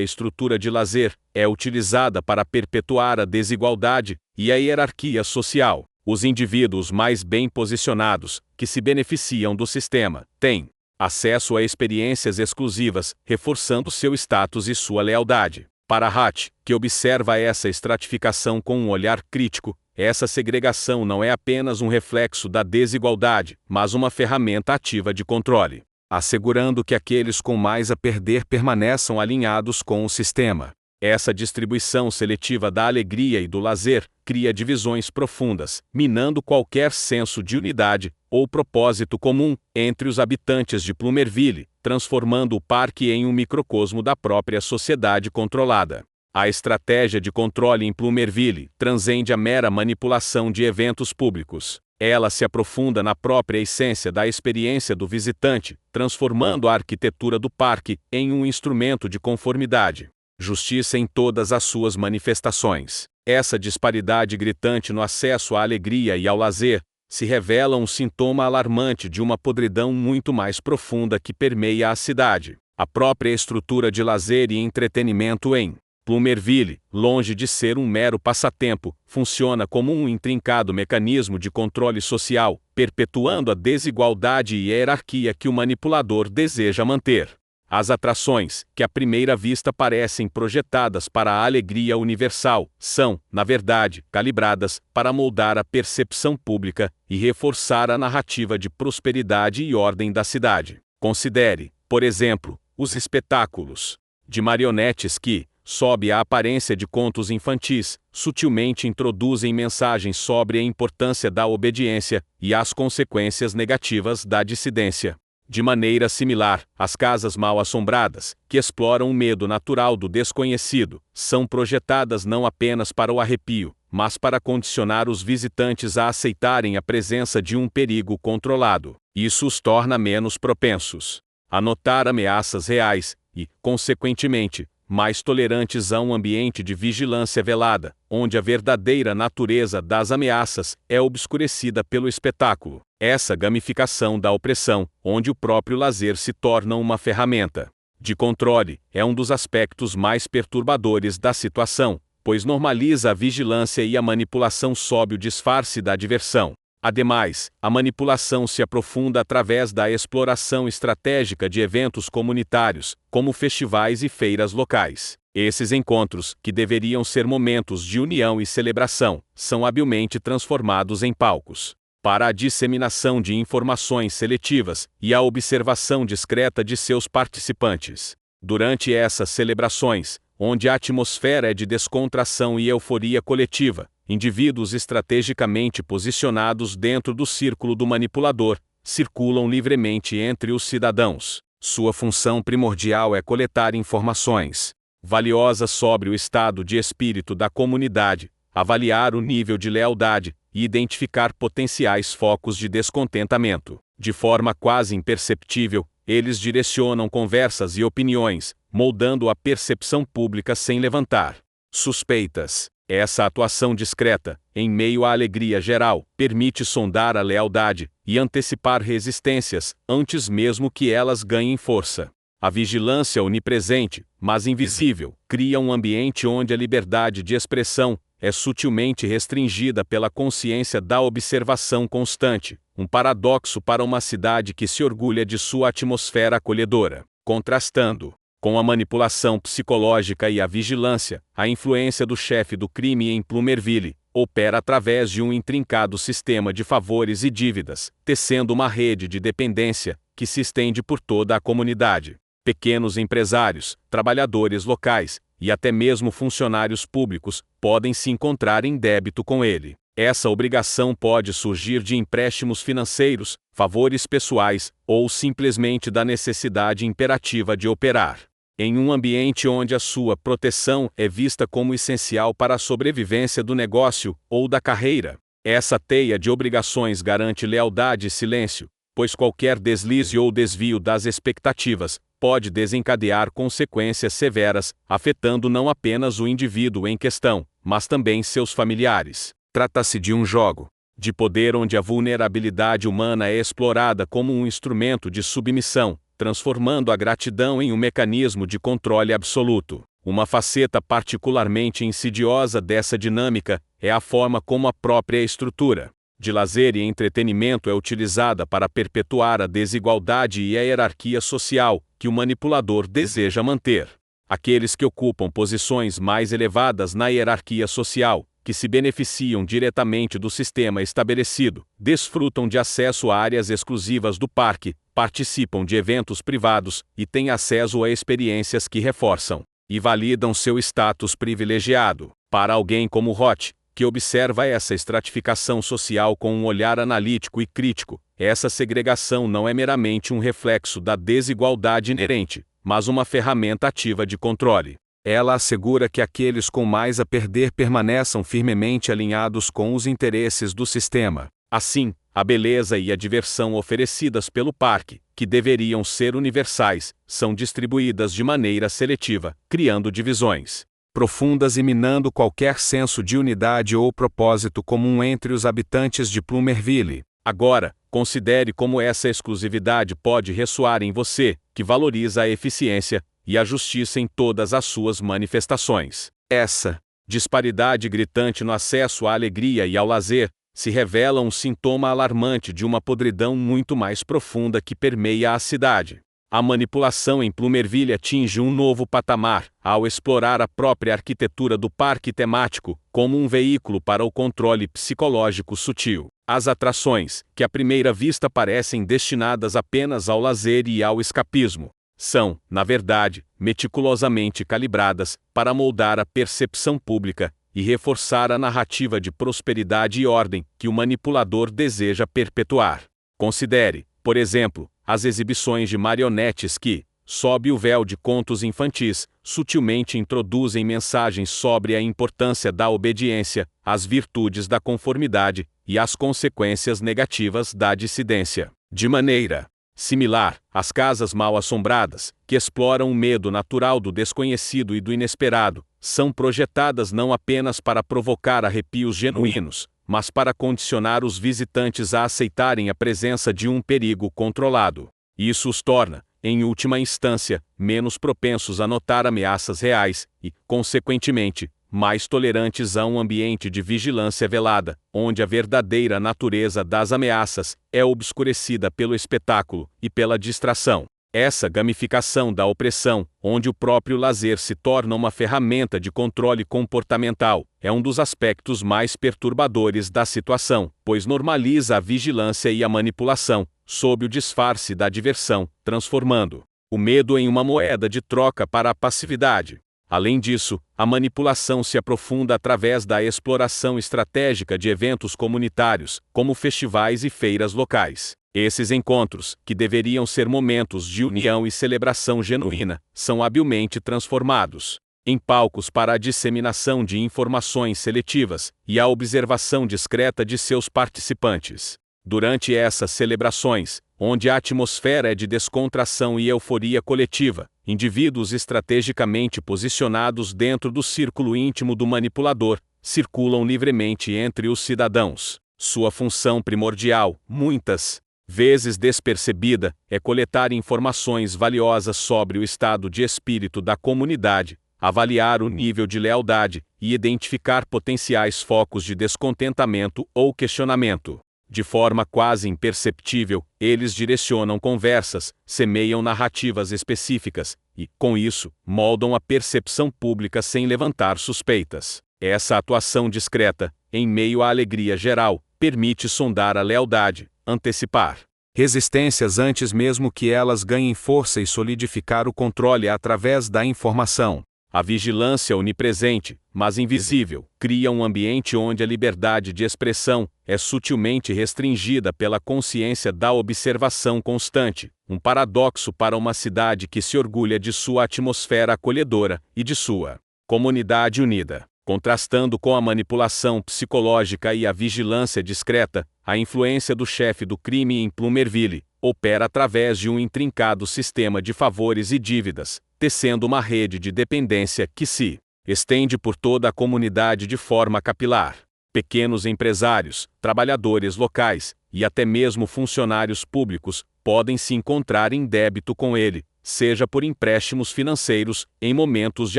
estrutura de lazer é utilizada para perpetuar a desigualdade e a hierarquia social. Os indivíduos mais bem posicionados, que se beneficiam do sistema, têm acesso a experiências exclusivas, reforçando seu status e sua lealdade. Para Hatt, que observa essa estratificação com um olhar crítico, essa segregação não é apenas um reflexo da desigualdade, mas uma ferramenta ativa de controle, assegurando que aqueles com mais a perder permaneçam alinhados com o sistema. Essa distribuição seletiva da alegria e do lazer cria divisões profundas, minando qualquer senso de unidade ou propósito comum entre os habitantes de Plumerville, transformando o parque em um microcosmo da própria sociedade controlada. A estratégia de controle em Plumerville transcende a mera manipulação de eventos públicos. Ela se aprofunda na própria essência da experiência do visitante, transformando a arquitetura do parque em um instrumento de conformidade. Justiça em todas as suas manifestações. Essa disparidade gritante no acesso à alegria e ao lazer se revela um sintoma alarmante de uma podridão muito mais profunda que permeia a cidade. A própria estrutura de lazer e entretenimento em Plumerville, longe de ser um mero passatempo, funciona como um intrincado mecanismo de controle social, perpetuando a desigualdade e hierarquia que o manipulador deseja manter. As atrações, que à primeira vista parecem projetadas para a alegria universal, são, na verdade, calibradas para moldar a percepção pública e reforçar a narrativa de prosperidade e ordem da cidade. Considere, por exemplo, os espetáculos de marionetes que, sob a aparência de contos infantis, sutilmente introduzem mensagens sobre a importância da obediência e as consequências negativas da dissidência. De maneira similar, as casas mal-assombradas, que exploram o medo natural do desconhecido, são projetadas não apenas para o arrepio, mas para condicionar os visitantes a aceitarem a presença de um perigo controlado. Isso os torna menos propensos a notar ameaças reais e, consequentemente, mais tolerantes a um ambiente de vigilância velada, onde a verdadeira natureza das ameaças é obscurecida pelo espetáculo. Essa gamificação da opressão, onde o próprio lazer se torna uma ferramenta de controle, é um dos aspectos mais perturbadores da situação, pois normaliza a vigilância e a manipulação sob o disfarce da diversão. Ademais, a manipulação se aprofunda através da exploração estratégica de eventos comunitários, como festivais e feiras locais. Esses encontros, que deveriam ser momentos de união e celebração, são habilmente transformados em palcos para a disseminação de informações seletivas e a observação discreta de seus participantes. Durante essas celebrações, onde a atmosfera é de descontração e euforia coletiva, indivíduos estrategicamente posicionados dentro do círculo do manipulador circulam livremente entre os cidadãos. Sua função primordial é coletar informações valiosas sobre o estado de espírito da comunidade, avaliar o nível de lealdade e identificar potenciais focos de descontentamento. De forma quase imperceptível, eles direcionam conversas e opiniões, moldando a percepção pública sem levantar suspeitas. Essa atuação discreta, em meio à alegria geral, permite sondar a lealdade e antecipar resistências, antes mesmo que elas ganhem força. A vigilância onipresente, mas invisível, cria um ambiente onde a liberdade de expressão é sutilmente restringida pela consciência da observação constante, um paradoxo para uma cidade que se orgulha de sua atmosfera acolhedora. Contrastando com a manipulação psicológica e a vigilância, a influência do chefe do crime em Plumerville opera através de um intrincado sistema de favores e dívidas, tecendo uma rede de dependência que se estende por toda a comunidade. Pequenos empresários, trabalhadores locais e até mesmo funcionários públicos podem se encontrar em débito com ele. Essa obrigação pode surgir de empréstimos financeiros, favores pessoais ou simplesmente da necessidade imperativa de operar. Em um ambiente onde a sua proteção é vista como essencial para a sobrevivência do negócio ou da carreira, essa teia de obrigações garante lealdade e silêncio, pois qualquer deslize ou desvio das expectativas pode desencadear consequências severas, afetando não apenas o indivíduo em questão, mas também seus familiares. Trata-se de um jogo de poder onde a vulnerabilidade humana é explorada como um instrumento de submissão, transformando a gratidão em um mecanismo de controle absoluto. Uma faceta particularmente insidiosa dessa dinâmica é a forma como a própria estrutura de lazer e entretenimento é utilizada para perpetuar a desigualdade e a hierarquia social que o manipulador deseja manter. Aqueles que ocupam posições mais elevadas na hierarquia social, que se beneficiam diretamente do sistema estabelecido, desfrutam de acesso a áreas exclusivas do parque, participam de eventos privados e têm acesso a experiências que reforçam e validam seu status privilegiado. Para alguém como Roth, que observa essa estratificação social com um olhar analítico e crítico, essa segregação não é meramente um reflexo da desigualdade inerente, mas uma ferramenta ativa de controle. Ela assegura que aqueles com mais a perder permaneçam firmemente alinhados com os interesses do sistema. Assim, a beleza e a diversão oferecidas pelo parque, que deveriam ser universais, são distribuídas de maneira seletiva, criando divisões profundas e minando qualquer senso de unidade ou propósito comum entre os habitantes de Plumerville. Agora, considere como essa exclusividade pode ressoar em você, que valoriza a eficiência e a justiça em todas as suas manifestações. Essa disparidade gritante no acesso à alegria e ao lazer se revela um sintoma alarmante de uma podridão muito mais profunda que permeia a cidade. A manipulação em Plumerville atinge um novo patamar ao explorar a própria arquitetura do parque temático como um veículo para o controle psicológico sutil. As atrações, que à primeira vista parecem destinadas apenas ao lazer e ao escapismo, são, na verdade, meticulosamente calibradas para moldar a percepção pública e reforçar a narrativa de prosperidade e ordem que o manipulador deseja perpetuar. Considere, por exemplo, as exibições de marionetes que, sob o véu de contos infantis, sutilmente introduzem mensagens sobre a importância da obediência, as virtudes da conformidade e as consequências negativas da dissidência. De maneira similar, as casas mal-assombradas, que exploram o medo natural do desconhecido e do inesperado, são projetadas não apenas para provocar arrepios genuínos, mas para condicionar os visitantes a aceitarem a presença de um perigo controlado. Isso os torna, em última instância, menos propensos a notar ameaças reais e, consequentemente, mais tolerantes a um ambiente de vigilância velada, onde a verdadeira natureza das ameaças é obscurecida pelo espetáculo e pela distração. Essa gamificação da opressão, onde o próprio lazer se torna uma ferramenta de controle comportamental, é um dos aspectos mais perturbadores da situação, pois normaliza a vigilância e a manipulação, sob o disfarce da diversão, transformando o medo em uma moeda de troca para a passividade. Além disso, a manipulação se aprofunda através da exploração estratégica de eventos comunitários, como festivais e feiras locais. Esses encontros, que deveriam ser momentos de união e celebração genuína, são habilmente transformados em palcos para a disseminação de informações seletivas e a observação discreta de seus participantes. Durante essas celebrações, onde a atmosfera é de descontração e euforia coletiva, indivíduos estrategicamente posicionados dentro do círculo íntimo do manipulador circulam livremente entre os cidadãos. Sua função primordial, muitas vezes despercebida, é coletar informações valiosas sobre o estado de espírito da comunidade, avaliar o nível de lealdade e identificar potenciais focos de descontentamento ou questionamento. De forma quase imperceptível, eles direcionam conversas, semeiam narrativas específicas e, com isso, moldam a percepção pública sem levantar suspeitas. Essa atuação discreta, em meio à alegria geral, permite sondar a lealdade, antecipar resistências antes mesmo que elas ganhem força e solidificar o controle através da informação. A vigilância onipresente, mas invisível, cria um ambiente onde a liberdade de expressão é sutilmente restringida pela consciência da observação constante, um paradoxo para uma cidade que se orgulha de sua atmosfera acolhedora e de sua comunidade unida. Contrastando com a manipulação psicológica e a vigilância discreta, a influência do chefe do crime em Plumerville opera através de um intrincado sistema de favores e dívidas, tecendo uma rede de dependência que se estende por toda a comunidade de forma capilar. Pequenos empresários, trabalhadores locais e até mesmo funcionários públicos podem se encontrar em débito com ele, seja por empréstimos financeiros em momentos de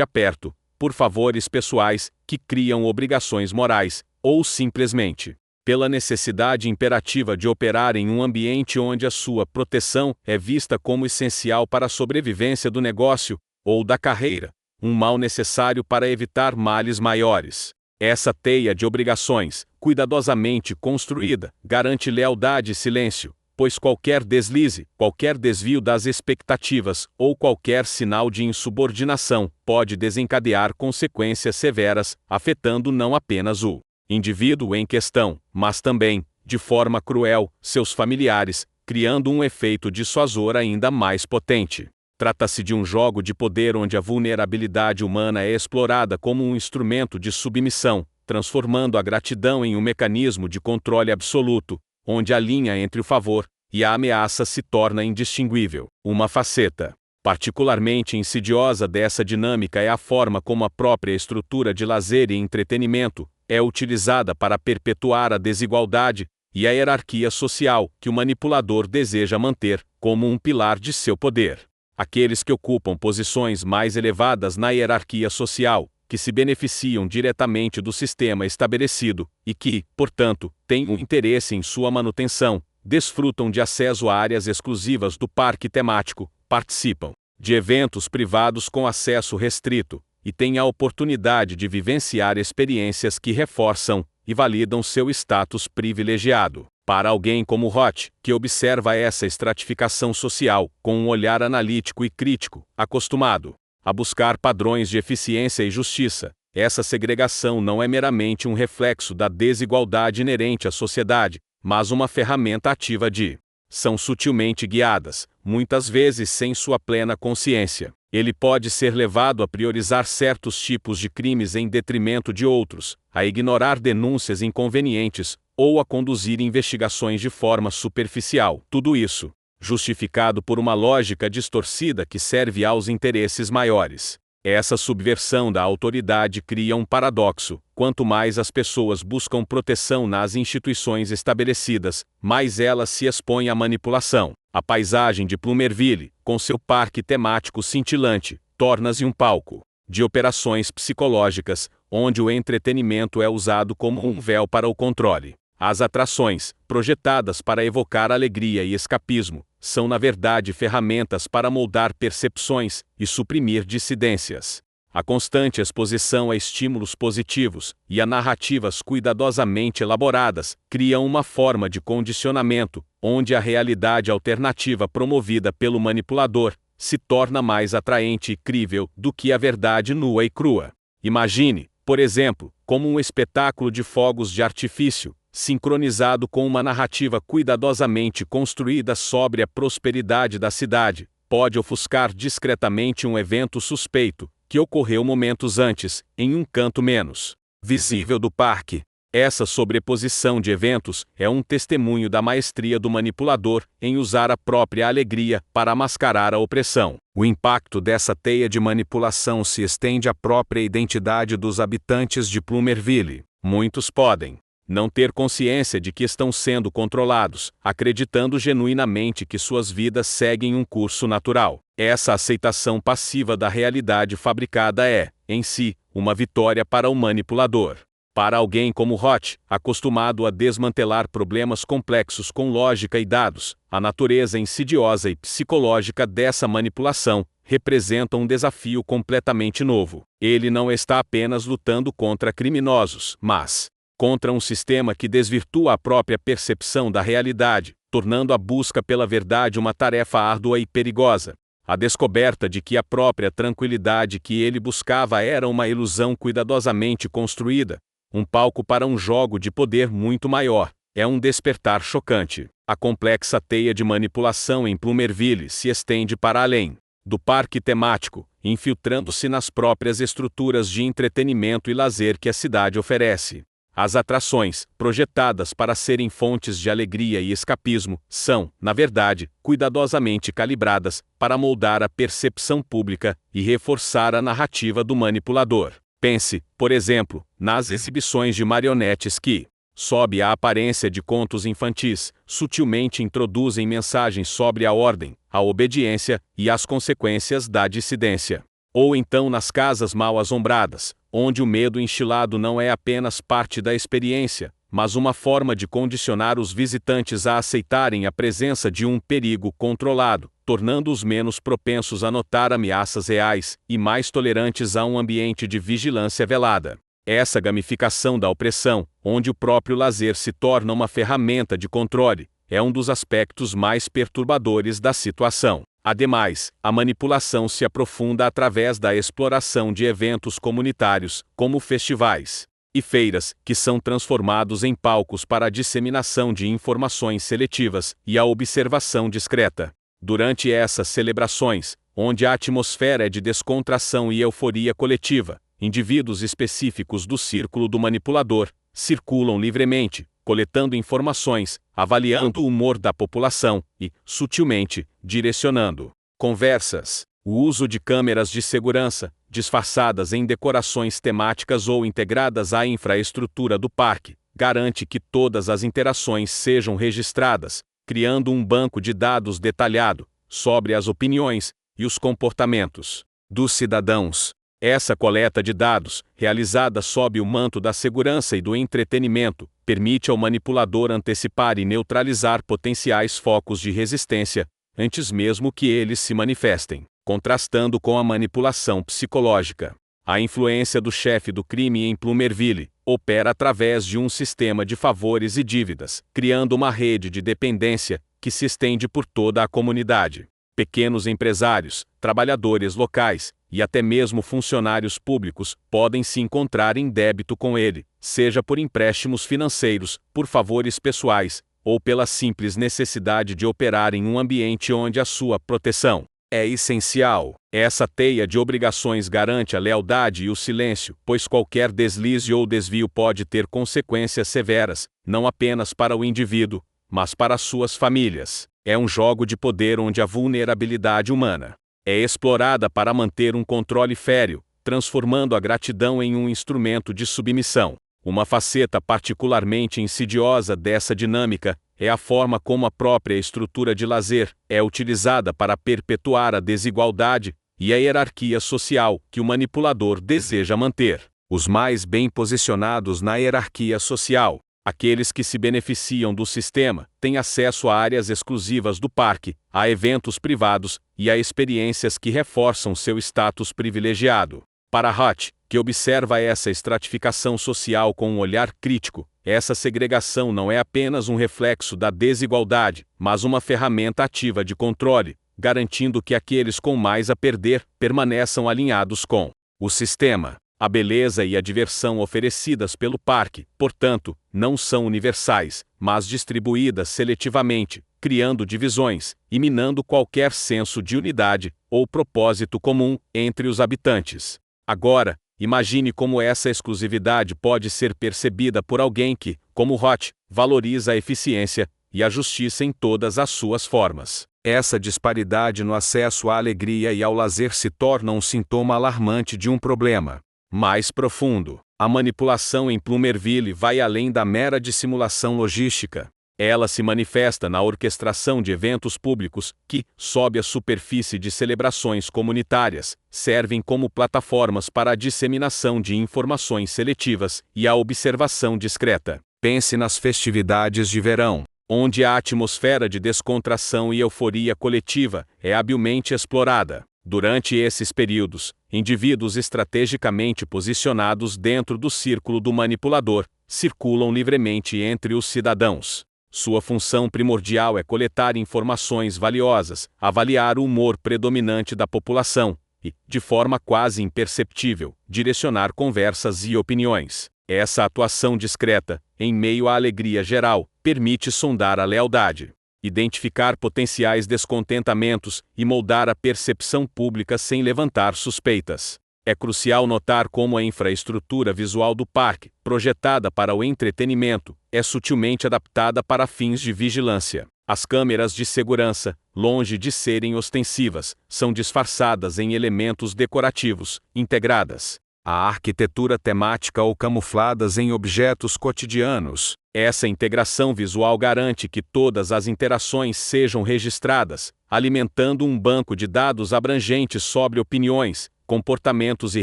aperto, por favores pessoais que criam obrigações morais, ou simplesmente pela necessidade imperativa de operar em um ambiente onde a sua proteção é vista como essencial para a sobrevivência do negócio ou da carreira, um mal necessário para evitar males maiores. Essa teia de obrigações, cuidadosamente construída, garante lealdade e silêncio, pois qualquer deslize, qualquer desvio das expectativas ou qualquer sinal de insubordinação pode desencadear consequências severas, afetando não apenas o indivíduo em questão, mas também, de forma cruel, seus familiares, criando um efeito dissuasor ainda mais potente. Trata-se de um jogo de poder onde a vulnerabilidade humana é explorada como um instrumento de submissão, transformando a gratidão em um mecanismo de controle absoluto, onde a linha entre o favor e a ameaça se torna indistinguível. Uma faceta particularmente insidiosa dessa dinâmica é a forma como a própria estrutura de lazer e entretenimento é utilizada para perpetuar a desigualdade e a hierarquia social que o manipulador deseja manter como um pilar de seu poder. Aqueles que ocupam posições mais elevadas na hierarquia social, que se beneficiam diretamente do sistema estabelecido e que, portanto, têm um interesse em sua manutenção, desfrutam de acesso a áreas exclusivas do parque temático, participam de eventos privados com acesso restrito e têm a oportunidade de vivenciar experiências que reforçam e validam seu status privilegiado. Para alguém como Roth, que observa essa estratificação social com um olhar analítico e crítico, acostumado a buscar padrões de eficiência e justiça, essa segregação não é meramente um reflexo da desigualdade inerente à sociedade, mas uma ferramenta ativa de são sutilmente guiadas, muitas vezes sem sua plena consciência. Ele pode ser levado a priorizar certos tipos de crimes em detrimento de outros, a ignorar denúncias inconvenientes, ou a conduzir investigações de forma superficial. Tudo isso, justificado por uma lógica distorcida que serve aos interesses maiores. Essa subversão da autoridade cria um paradoxo. Quanto mais as pessoas buscam proteção nas instituições estabelecidas, mais elas se expõem à manipulação. A paisagem de Plumerville, com seu parque temático cintilante, torna-se um palco de operações psicológicas, onde o entretenimento é usado como um véu para o controle. As atrações, projetadas para evocar alegria e escapismo, são na verdade ferramentas para moldar percepções e suprimir dissidências. A constante exposição a estímulos positivos e a narrativas cuidadosamente elaboradas criam uma forma de condicionamento, onde a realidade alternativa promovida pelo manipulador se torna mais atraente e crível do que a verdade nua e crua. Imagine, por exemplo, como um espetáculo de fogos de artifício, sincronizado com uma narrativa cuidadosamente construída sobre a prosperidade da cidade, pode ofuscar discretamente um evento suspeito, que ocorreu momentos antes, em um canto menos visível do parque. Essa sobreposição de eventos é um testemunho da maestria do manipulador em usar a própria alegria para mascarar a opressão. O impacto dessa teia de manipulação se estende à própria identidade dos habitantes de Plumerville. Muitos podem não ter consciência de que estão sendo controlados, acreditando genuinamente que suas vidas seguem um curso natural. Essa aceitação passiva da realidade fabricada é, em si, uma vitória para o manipulador. Para alguém como Roth, acostumado a desmantelar problemas complexos com lógica e dados, a natureza insidiosa e psicológica dessa manipulação representa um desafio completamente novo. Ele não está apenas lutando contra criminosos, mas contra um sistema que desvirtua a própria percepção da realidade, tornando a busca pela verdade uma tarefa árdua e perigosa. A descoberta de que a própria tranquilidade que ele buscava era uma ilusão cuidadosamente construída, um palco para um jogo de poder muito maior, é um despertar chocante. A complexa teia de manipulação em Plumerville se estende para além do parque temático, infiltrando-se nas próprias estruturas de entretenimento e lazer que a cidade oferece. As atrações, projetadas para serem fontes de alegria e escapismo, são, na verdade, cuidadosamente calibradas para moldar a percepção pública e reforçar a narrativa do manipulador. Pense, por exemplo, nas exibições de marionetes que, sob a aparência de contos infantis, sutilmente introduzem mensagens sobre a ordem, a obediência e as consequências da dissidência. Ou então nas casas mal assombradas, onde o medo instilado não é apenas parte da experiência, mas uma forma de condicionar os visitantes a aceitarem a presença de um perigo controlado, tornando-os menos propensos a notar ameaças reais e mais tolerantes a um ambiente de vigilância velada. Essa gamificação da opressão, onde o próprio lazer se torna uma ferramenta de controle, é um dos aspectos mais perturbadores da situação. Ademais, a manipulação se aprofunda através da exploração de eventos comunitários, como festivais e feiras, que são transformados em palcos para a disseminação de informações seletivas e a observação discreta. Durante essas celebrações, onde a atmosfera é de descontração e euforia coletiva, indivíduos específicos do círculo do manipulador circulam livremente, coletando informações, avaliando o humor da população e, sutilmente, direcionando conversas. O uso de câmeras de segurança, disfarçadas em decorações temáticas ou integradas à infraestrutura do parque, garante que todas as interações sejam registradas, criando um banco de dados detalhado sobre as opiniões e os comportamentos dos cidadãos. Essa coleta de dados, realizada sob o manto da segurança e do entretenimento, permite ao manipulador antecipar e neutralizar potenciais focos de resistência, antes mesmo que eles se manifestem, contrastando com a manipulação psicológica. A influência do chefe do crime em Plumerville opera através de um sistema de favores e dívidas, criando uma rede de dependência que se estende por toda a comunidade. Pequenos empresários, trabalhadores locais e até mesmo funcionários públicos podem se encontrar em débito com ele, seja por empréstimos financeiros, por favores pessoais, ou pela simples necessidade de operar em um ambiente onde a sua proteção é essencial. Essa teia de obrigações garante a lealdade e o silêncio, pois qualquer deslize ou desvio pode ter consequências severas, não apenas para o indivíduo, mas para suas famílias. É um jogo de poder onde a vulnerabilidade humana é explorada para manter um controle férreo, transformando a gratidão em um instrumento de submissão. Uma faceta particularmente insidiosa dessa dinâmica é a forma como a própria estrutura de lazer é utilizada para perpetuar a desigualdade e a hierarquia social que o manipulador deseja manter. Os mais bem posicionados na hierarquia social, aqueles que se beneficiam do sistema, têm acesso a áreas exclusivas do parque, a eventos privados e a experiências que reforçam seu status privilegiado. Para Roth, que observa essa estratificação social com um olhar crítico, essa segregação não é apenas um reflexo da desigualdade, mas uma ferramenta ativa de controle, garantindo que aqueles com mais a perder permaneçam alinhados com o sistema. A beleza e a diversão oferecidas pelo parque, portanto, não são universais, mas distribuídas seletivamente, criando divisões e minando qualquer senso de unidade ou propósito comum entre os habitantes. Agora, Imagine como essa exclusividade pode ser percebida por alguém que, como Roth, valoriza a eficiência e a justiça em todas as suas formas. Essa disparidade no acesso à alegria e ao lazer se torna um sintoma alarmante de um problema mais profundo. A manipulação em Plumerville vai além da mera dissimulação logística. Ela se manifesta na orquestração de eventos públicos que, sob a superfície de celebrações comunitárias, servem como plataformas para a disseminação de informações seletivas e a observação discreta. Pense nas festividades de verão, onde a atmosfera de descontração e euforia coletiva é habilmente explorada. Durante esses períodos, indivíduos estrategicamente posicionados dentro do círculo do manipulador circulam livremente entre os cidadãos. Sua função primordial é coletar informações valiosas, avaliar o humor predominante da população e, de forma quase imperceptível, direcionar conversas e opiniões. Essa atuação discreta, em meio à alegria geral, permite sondar a lealdade, identificar potenciais descontentamentos e moldar a percepção pública sem levantar suspeitas. É crucial notar como a infraestrutura visual do parque, projetada para o entretenimento, é sutilmente adaptada para fins de vigilância. As câmeras de segurança, longe de serem ostensivas, são disfarçadas em elementos decorativos, integradas à arquitetura temática ou camufladas em objetos cotidianos. Essa integração visual garante que todas as interações sejam registradas, alimentando um banco de dados abrangente sobre opiniões, comportamentos e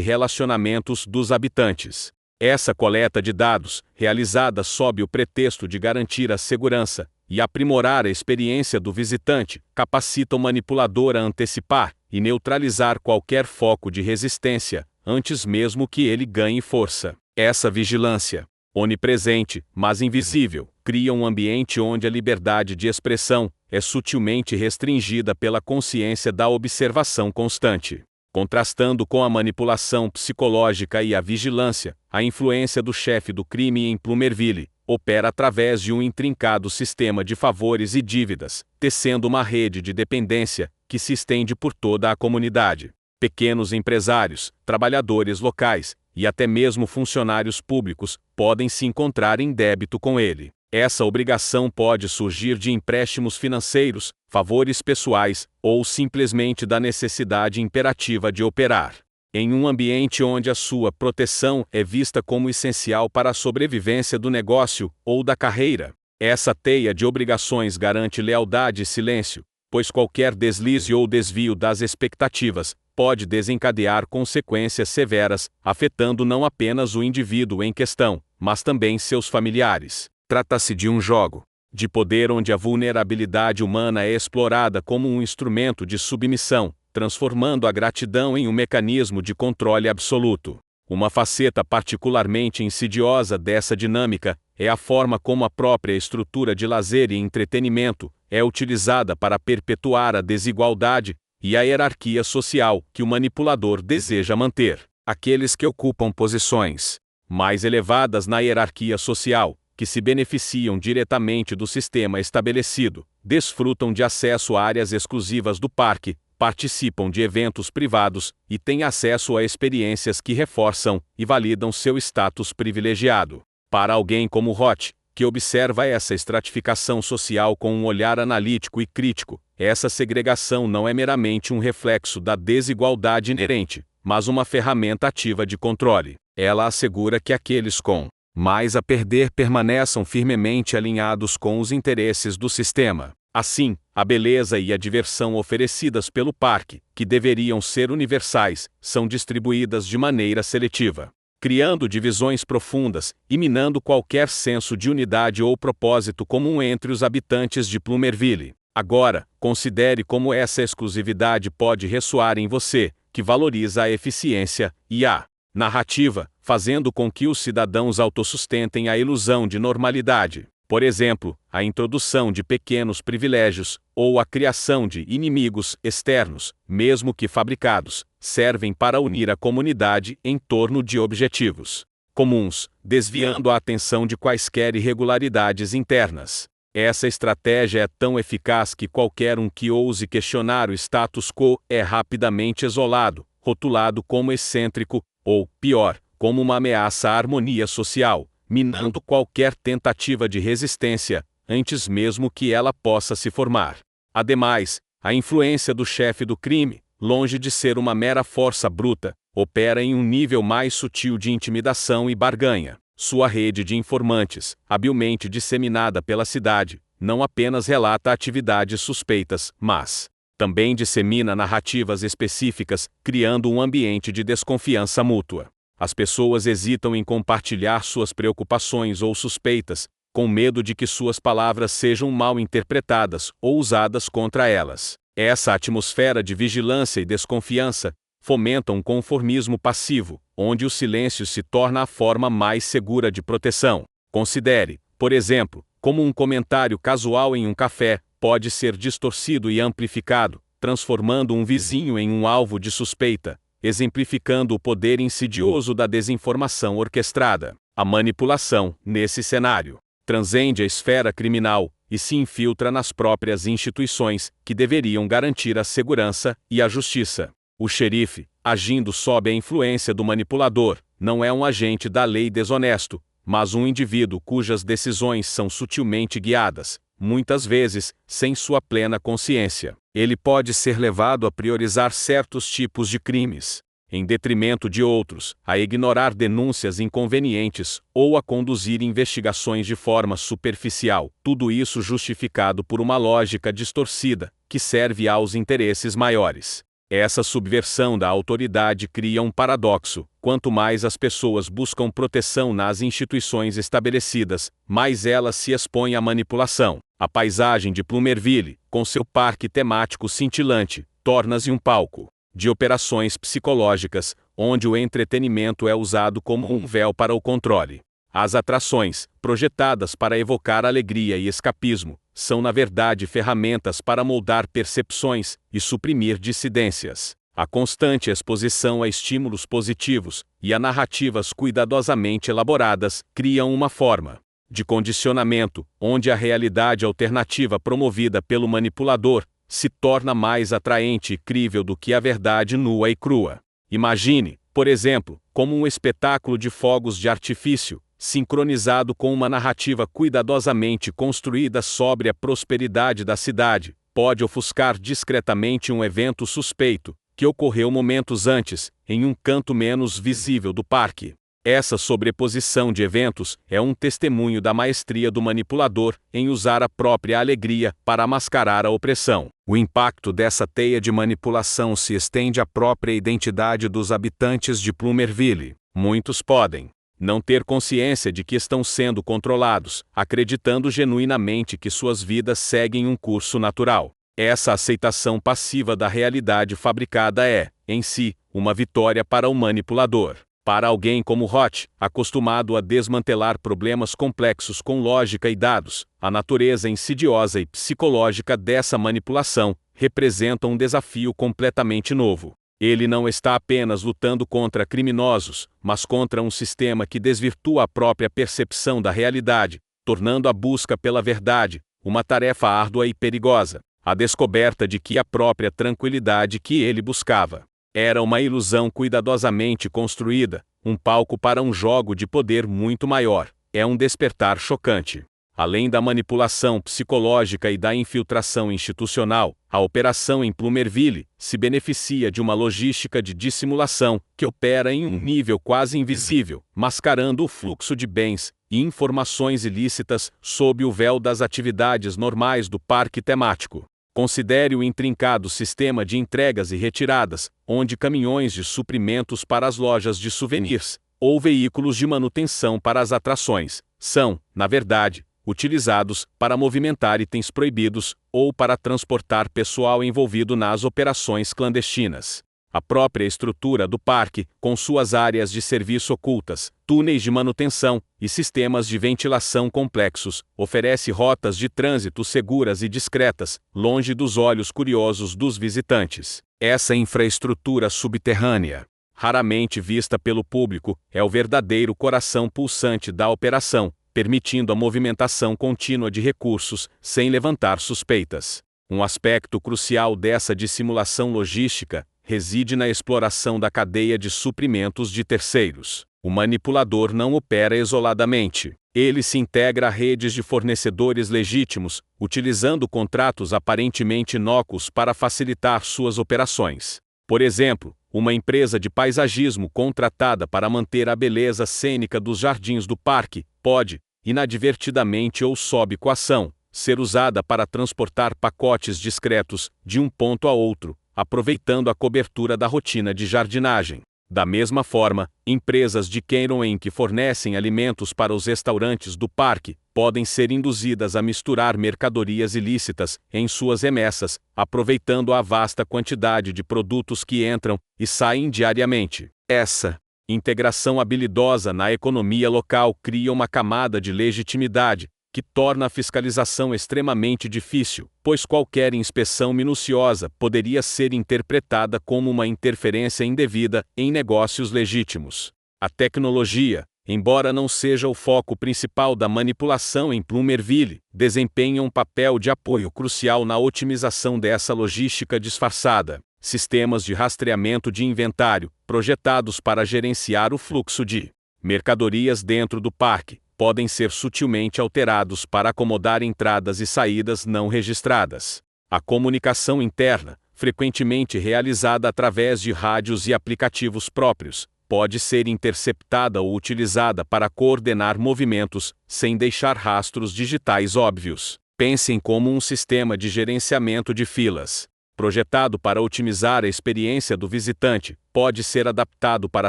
relacionamentos dos habitantes. Essa coleta de dados, realizada sob o pretexto de garantir a segurança e aprimorar a experiência do visitante, capacita o manipulador a antecipar e neutralizar qualquer foco de resistência, antes mesmo que ele ganhe força. Essa vigilância, onipresente, mas invisível, cria um ambiente onde a liberdade de expressão é sutilmente restringida pela consciência da observação constante. Contrastando com a manipulação psicológica e a vigilância, a influência do chefe do crime em Plumerville opera através de um intrincado sistema de favores e dívidas, tecendo uma rede de dependência que se estende por toda a comunidade. Pequenos empresários, trabalhadores locais e até mesmo funcionários públicos podem se encontrar em débito com ele. Essa obrigação pode surgir de empréstimos financeiros, favores pessoais, ou simplesmente da necessidade imperativa de operar. Em um ambiente onde a sua proteção é vista como essencial para a sobrevivência do negócio ou da carreira, essa teia de obrigações garante lealdade e silêncio, pois qualquer deslize ou desvio das expectativas pode desencadear consequências severas, afetando não apenas o indivíduo em questão, mas também seus familiares. Trata-se de um jogo de poder onde a vulnerabilidade humana é explorada como um instrumento de submissão, transformando a gratidão em um mecanismo de controle absoluto. Uma faceta particularmente insidiosa dessa dinâmica é a forma como a própria estrutura de lazer e entretenimento é utilizada para perpetuar a desigualdade e a hierarquia social que o manipulador deseja manter. Aqueles que ocupam posições mais elevadas na hierarquia social, que se beneficiam diretamente do sistema estabelecido, desfrutam de acesso a áreas exclusivas do parque, participam de eventos privados e têm acesso a experiências que reforçam e validam seu status privilegiado. Para alguém como Roth, que observa essa estratificação social com um olhar analítico e crítico, essa segregação não é meramente um reflexo da desigualdade inerente, mas uma ferramenta ativa de controle. Ela assegura que aqueles com mais a perder permaneçam firmemente alinhados com os interesses do sistema. Assim, a beleza e a diversão oferecidas pelo parque, que deveriam ser universais, são distribuídas de maneira seletiva, criando divisões profundas e minando qualquer senso de unidade ou propósito comum entre os habitantes de Plumerville. Agora, considere como essa exclusividade pode ressoar em você, que valoriza a eficiência e a narrativa, fazendo com que os cidadãos autossustentem a ilusão de normalidade. Por exemplo, a introdução de pequenos privilégios, ou a criação de inimigos externos, mesmo que fabricados, servem para unir a comunidade em torno de objetivos comuns, desviando a atenção de quaisquer irregularidades internas. Essa estratégia é tão eficaz que qualquer um que ouse questionar o status quo é rapidamente isolado, rotulado como excêntrico, ou, pior, como uma ameaça à harmonia social, minando qualquer tentativa de resistência, antes mesmo que ela possa se formar. Ademais, a influência do chefe do crime, longe de ser uma mera força bruta, opera em um nível mais sutil de intimidação e barganha. Sua rede de informantes, habilmente disseminada pela cidade, não apenas relata atividades suspeitas, mas também dissemina narrativas específicas, criando um ambiente de desconfiança mútua. As pessoas hesitam em compartilhar suas preocupações ou suspeitas, com medo de que suas palavras sejam mal interpretadas ou usadas contra elas. Essa atmosfera de vigilância e desconfiança fomenta um conformismo passivo, onde o silêncio se torna a forma mais segura de proteção. Considere, por exemplo, como um comentário casual em um café pode ser distorcido e amplificado, transformando um vizinho em um alvo de suspeita, exemplificando o poder insidioso da desinformação orquestrada. A manipulação, nesse cenário, transcende a esfera criminal e se infiltra nas próprias instituições, que deveriam garantir a segurança e a justiça. O xerife, agindo sob a influência do manipulador, não é um agente da lei desonesto, mas um indivíduo cujas decisões são sutilmente guiadas, muitas vezes, sem sua plena consciência. Ele pode ser levado a priorizar certos tipos de crimes, em detrimento de outros, a ignorar denúncias inconvenientes ou a conduzir investigações de forma superficial, tudo isso justificado por uma lógica distorcida, que serve aos interesses maiores. Essa subversão da autoridade cria um paradoxo: quanto mais as pessoas buscam proteção nas instituições estabelecidas, mais elas se expõem à manipulação. A paisagem de Plumerville, com seu parque temático cintilante, torna-se um palco de operações psicológicas, onde o entretenimento é usado como um véu para o controle. As atrações, projetadas para evocar alegria e escapismo, são na verdade ferramentas para moldar percepções e suprimir dissidências. A constante exposição a estímulos positivos e a narrativas cuidadosamente elaboradas criam uma forma de condicionamento, onde a realidade alternativa promovida pelo manipulador se torna mais atraente e crível do que a verdade nua e crua. Imagine, por exemplo, como um espetáculo de fogos de artifício, sincronizado com uma narrativa cuidadosamente construída sobre a prosperidade da cidade, pode ofuscar discretamente um evento suspeito, que ocorreu momentos antes, em um canto menos visível do parque. Essa sobreposição de eventos é um testemunho da maestria do manipulador em usar a própria alegria para mascarar a opressão. O impacto dessa teia de manipulação se estende à própria identidade dos habitantes de Plumerville. Muitos podem não ter consciência de que estão sendo controlados, acreditando genuinamente que suas vidas seguem um curso natural. Essa aceitação passiva da realidade fabricada é, em si, uma vitória para o manipulador. Para alguém como Roth, acostumado a desmantelar problemas complexos com lógica e dados, a natureza insidiosa e psicológica dessa manipulação representa um desafio completamente novo. Ele não está apenas lutando contra criminosos, mas contra um sistema que desvirtua a própria percepção da realidade, tornando a busca pela verdade uma tarefa árdua e perigosa. A descoberta de que a própria tranquilidade que ele buscava era uma ilusão cuidadosamente construída, um palco para um jogo de poder muito maior, é um despertar chocante. Além da manipulação psicológica e da infiltração institucional, a operação em Plumerville se beneficia de uma logística de dissimulação que opera em um nível quase invisível, mascarando o fluxo de bens e informações ilícitas sob o véu das atividades normais do parque temático. Considere o intrincado sistema de entregas e retiradas, onde caminhões de suprimentos para as lojas de souvenirs, ou veículos de manutenção para as atrações, são, na verdade, utilizados para movimentar itens proibidos ou para transportar pessoal envolvido nas operações clandestinas. A própria estrutura do parque, com suas áreas de serviço ocultas, túneis de manutenção e sistemas de ventilação complexos, oferece rotas de trânsito seguras e discretas, longe dos olhos curiosos dos visitantes. Essa infraestrutura subterrânea, raramente vista pelo público, é o verdadeiro coração pulsante da operação, permitindo a movimentação contínua de recursos sem levantar suspeitas. Um aspecto crucial dessa dissimulação logística reside na exploração da cadeia de suprimentos de terceiros. O manipulador não opera isoladamente. Ele se integra a redes de fornecedores legítimos, utilizando contratos aparentemente inócuos para facilitar suas operações. Por exemplo, uma empresa de paisagismo contratada para manter a beleza cênica dos jardins do parque pode, inadvertidamente ou sob coação, ser usada para transportar pacotes discretos de um ponto a outro, aproveitando a cobertura da rotina de jardinagem. Da mesma forma, empresas de catering que fornecem alimentos para os restaurantes do parque podem ser induzidas a misturar mercadorias ilícitas em suas remessas, aproveitando a vasta quantidade de produtos que entram e saem diariamente. Essa integração habilidosa na economia local cria uma camada de legitimidade que torna a fiscalização extremamente difícil, pois qualquer inspeção minuciosa poderia ser interpretada como uma interferência indevida em negócios legítimos. A tecnologia, embora não seja o foco principal da manipulação em Plumerville, desempenha um papel de apoio crucial na otimização dessa logística disfarçada. Sistemas de rastreamento de inventário, projetados para gerenciar o fluxo de mercadorias dentro do parque, podem ser sutilmente alterados para acomodar entradas e saídas não registradas. A comunicação interna, frequentemente realizada através de rádios e aplicativos próprios, pode ser interceptada ou utilizada para coordenar movimentos, sem deixar rastros digitais óbvios. Pensem como um sistema de gerenciamento de filas. Projetado para otimizar a experiência do visitante, pode ser adaptado para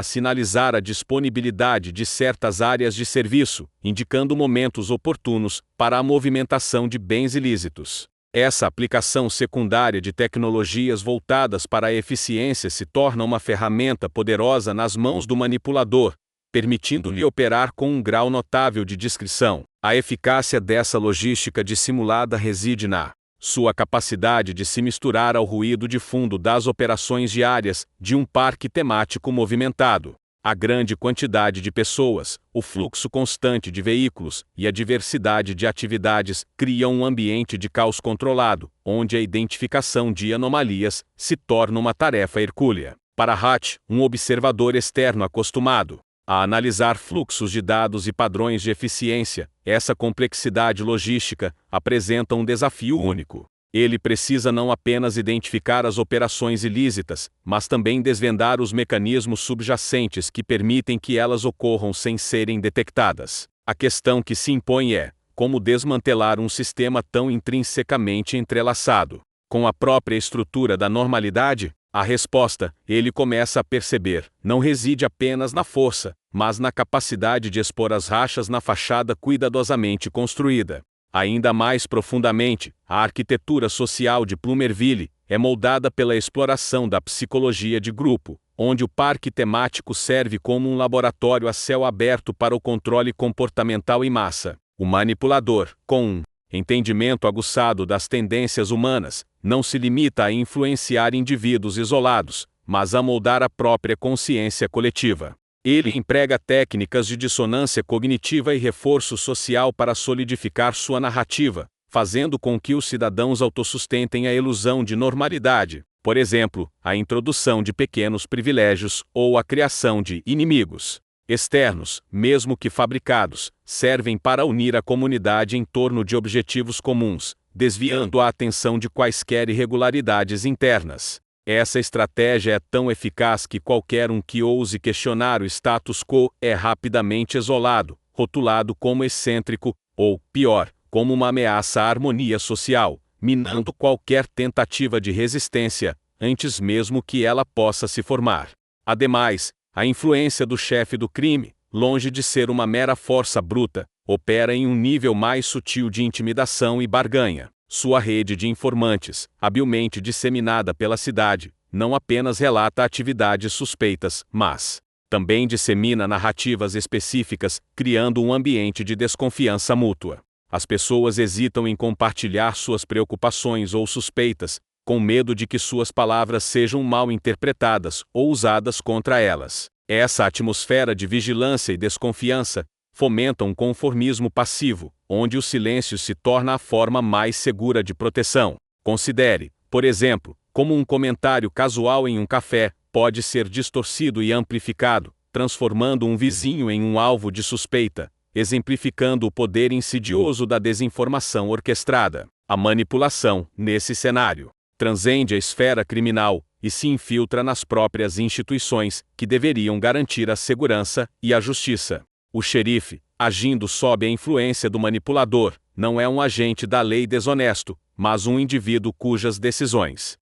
sinalizar a disponibilidade de certas áreas de serviço, indicando momentos oportunos para a movimentação de bens ilícitos. Essa aplicação secundária de tecnologias voltadas para a eficiência se torna uma ferramenta poderosa nas mãos do manipulador, permitindo-lhe operar com um grau notável de discrição. A eficácia dessa logística dissimulada reside na sua capacidade de se misturar ao ruído de fundo das operações diárias de um parque temático movimentado. A grande quantidade de pessoas, o fluxo constante de veículos e a diversidade de atividades criam um ambiente de caos controlado, onde a identificação de anomalias se torna uma tarefa hercúlea. Para Hatch, um observador externo acostumado a analisar fluxos de dados e padrões de eficiência, essa complexidade logística apresenta um desafio único. Ele precisa não apenas identificar as operações ilícitas, mas também desvendar os mecanismos subjacentes que permitem que elas ocorram sem serem detectadas. A questão que se impõe é: como desmantelar um sistema tão intrinsecamente entrelaçado com a própria estrutura da normalidade? A resposta, ele começa a perceber, não reside apenas na força, mas na capacidade de expor as rachas na fachada cuidadosamente construída. Ainda mais profundamente, a arquitetura social de Plumerville é moldada pela exploração da psicologia de grupo, onde o parque temático serve como um laboratório a céu aberto para o controle comportamental em massa. O manipulador, com um entendimento aguçado das tendências humanas, não se limita a influenciar indivíduos isolados, mas a moldar a própria consciência coletiva. Ele emprega técnicas de dissonância cognitiva e reforço social para solidificar sua narrativa, fazendo com que os cidadãos autossustentem a ilusão de normalidade, por exemplo, a introdução de pequenos privilégios ou a criação de inimigos externos, mesmo que fabricados, servem para unir a comunidade em torno de objetivos comuns, desviando a atenção de quaisquer irregularidades internas. Essa estratégia é tão eficaz que qualquer um que ouse questionar o status quo é rapidamente isolado, rotulado como excêntrico, ou, pior, como uma ameaça à harmonia social, minando qualquer tentativa de resistência, antes mesmo que ela possa se formar. Ademais, a influência do chefe do crime, longe de ser uma mera força bruta, opera em um nível mais sutil de intimidação e barganha. Sua rede de informantes, habilmente disseminada pela cidade, não apenas relata atividades suspeitas, mas também dissemina narrativas específicas, criando um ambiente de desconfiança mútua. As pessoas hesitam em compartilhar suas preocupações ou suspeitas, com medo de que suas palavras sejam mal interpretadas ou usadas contra elas. Essa atmosfera de vigilância e desconfiança fomenta um conformismo passivo, onde o silêncio se torna a forma mais segura de proteção. Considere, por exemplo, como um comentário casual em um café, pode ser distorcido e amplificado, transformando um vizinho em um alvo de suspeita, exemplificando o poder insidioso da desinformação orquestrada. A manipulação, nesse cenário, transcende a esfera criminal e se infiltra nas próprias instituições, que deveriam garantir a segurança e a justiça. O xerife, agindo sob a influência do manipulador, não é um agente da lei desonesto, mas um indivíduo cujas decisões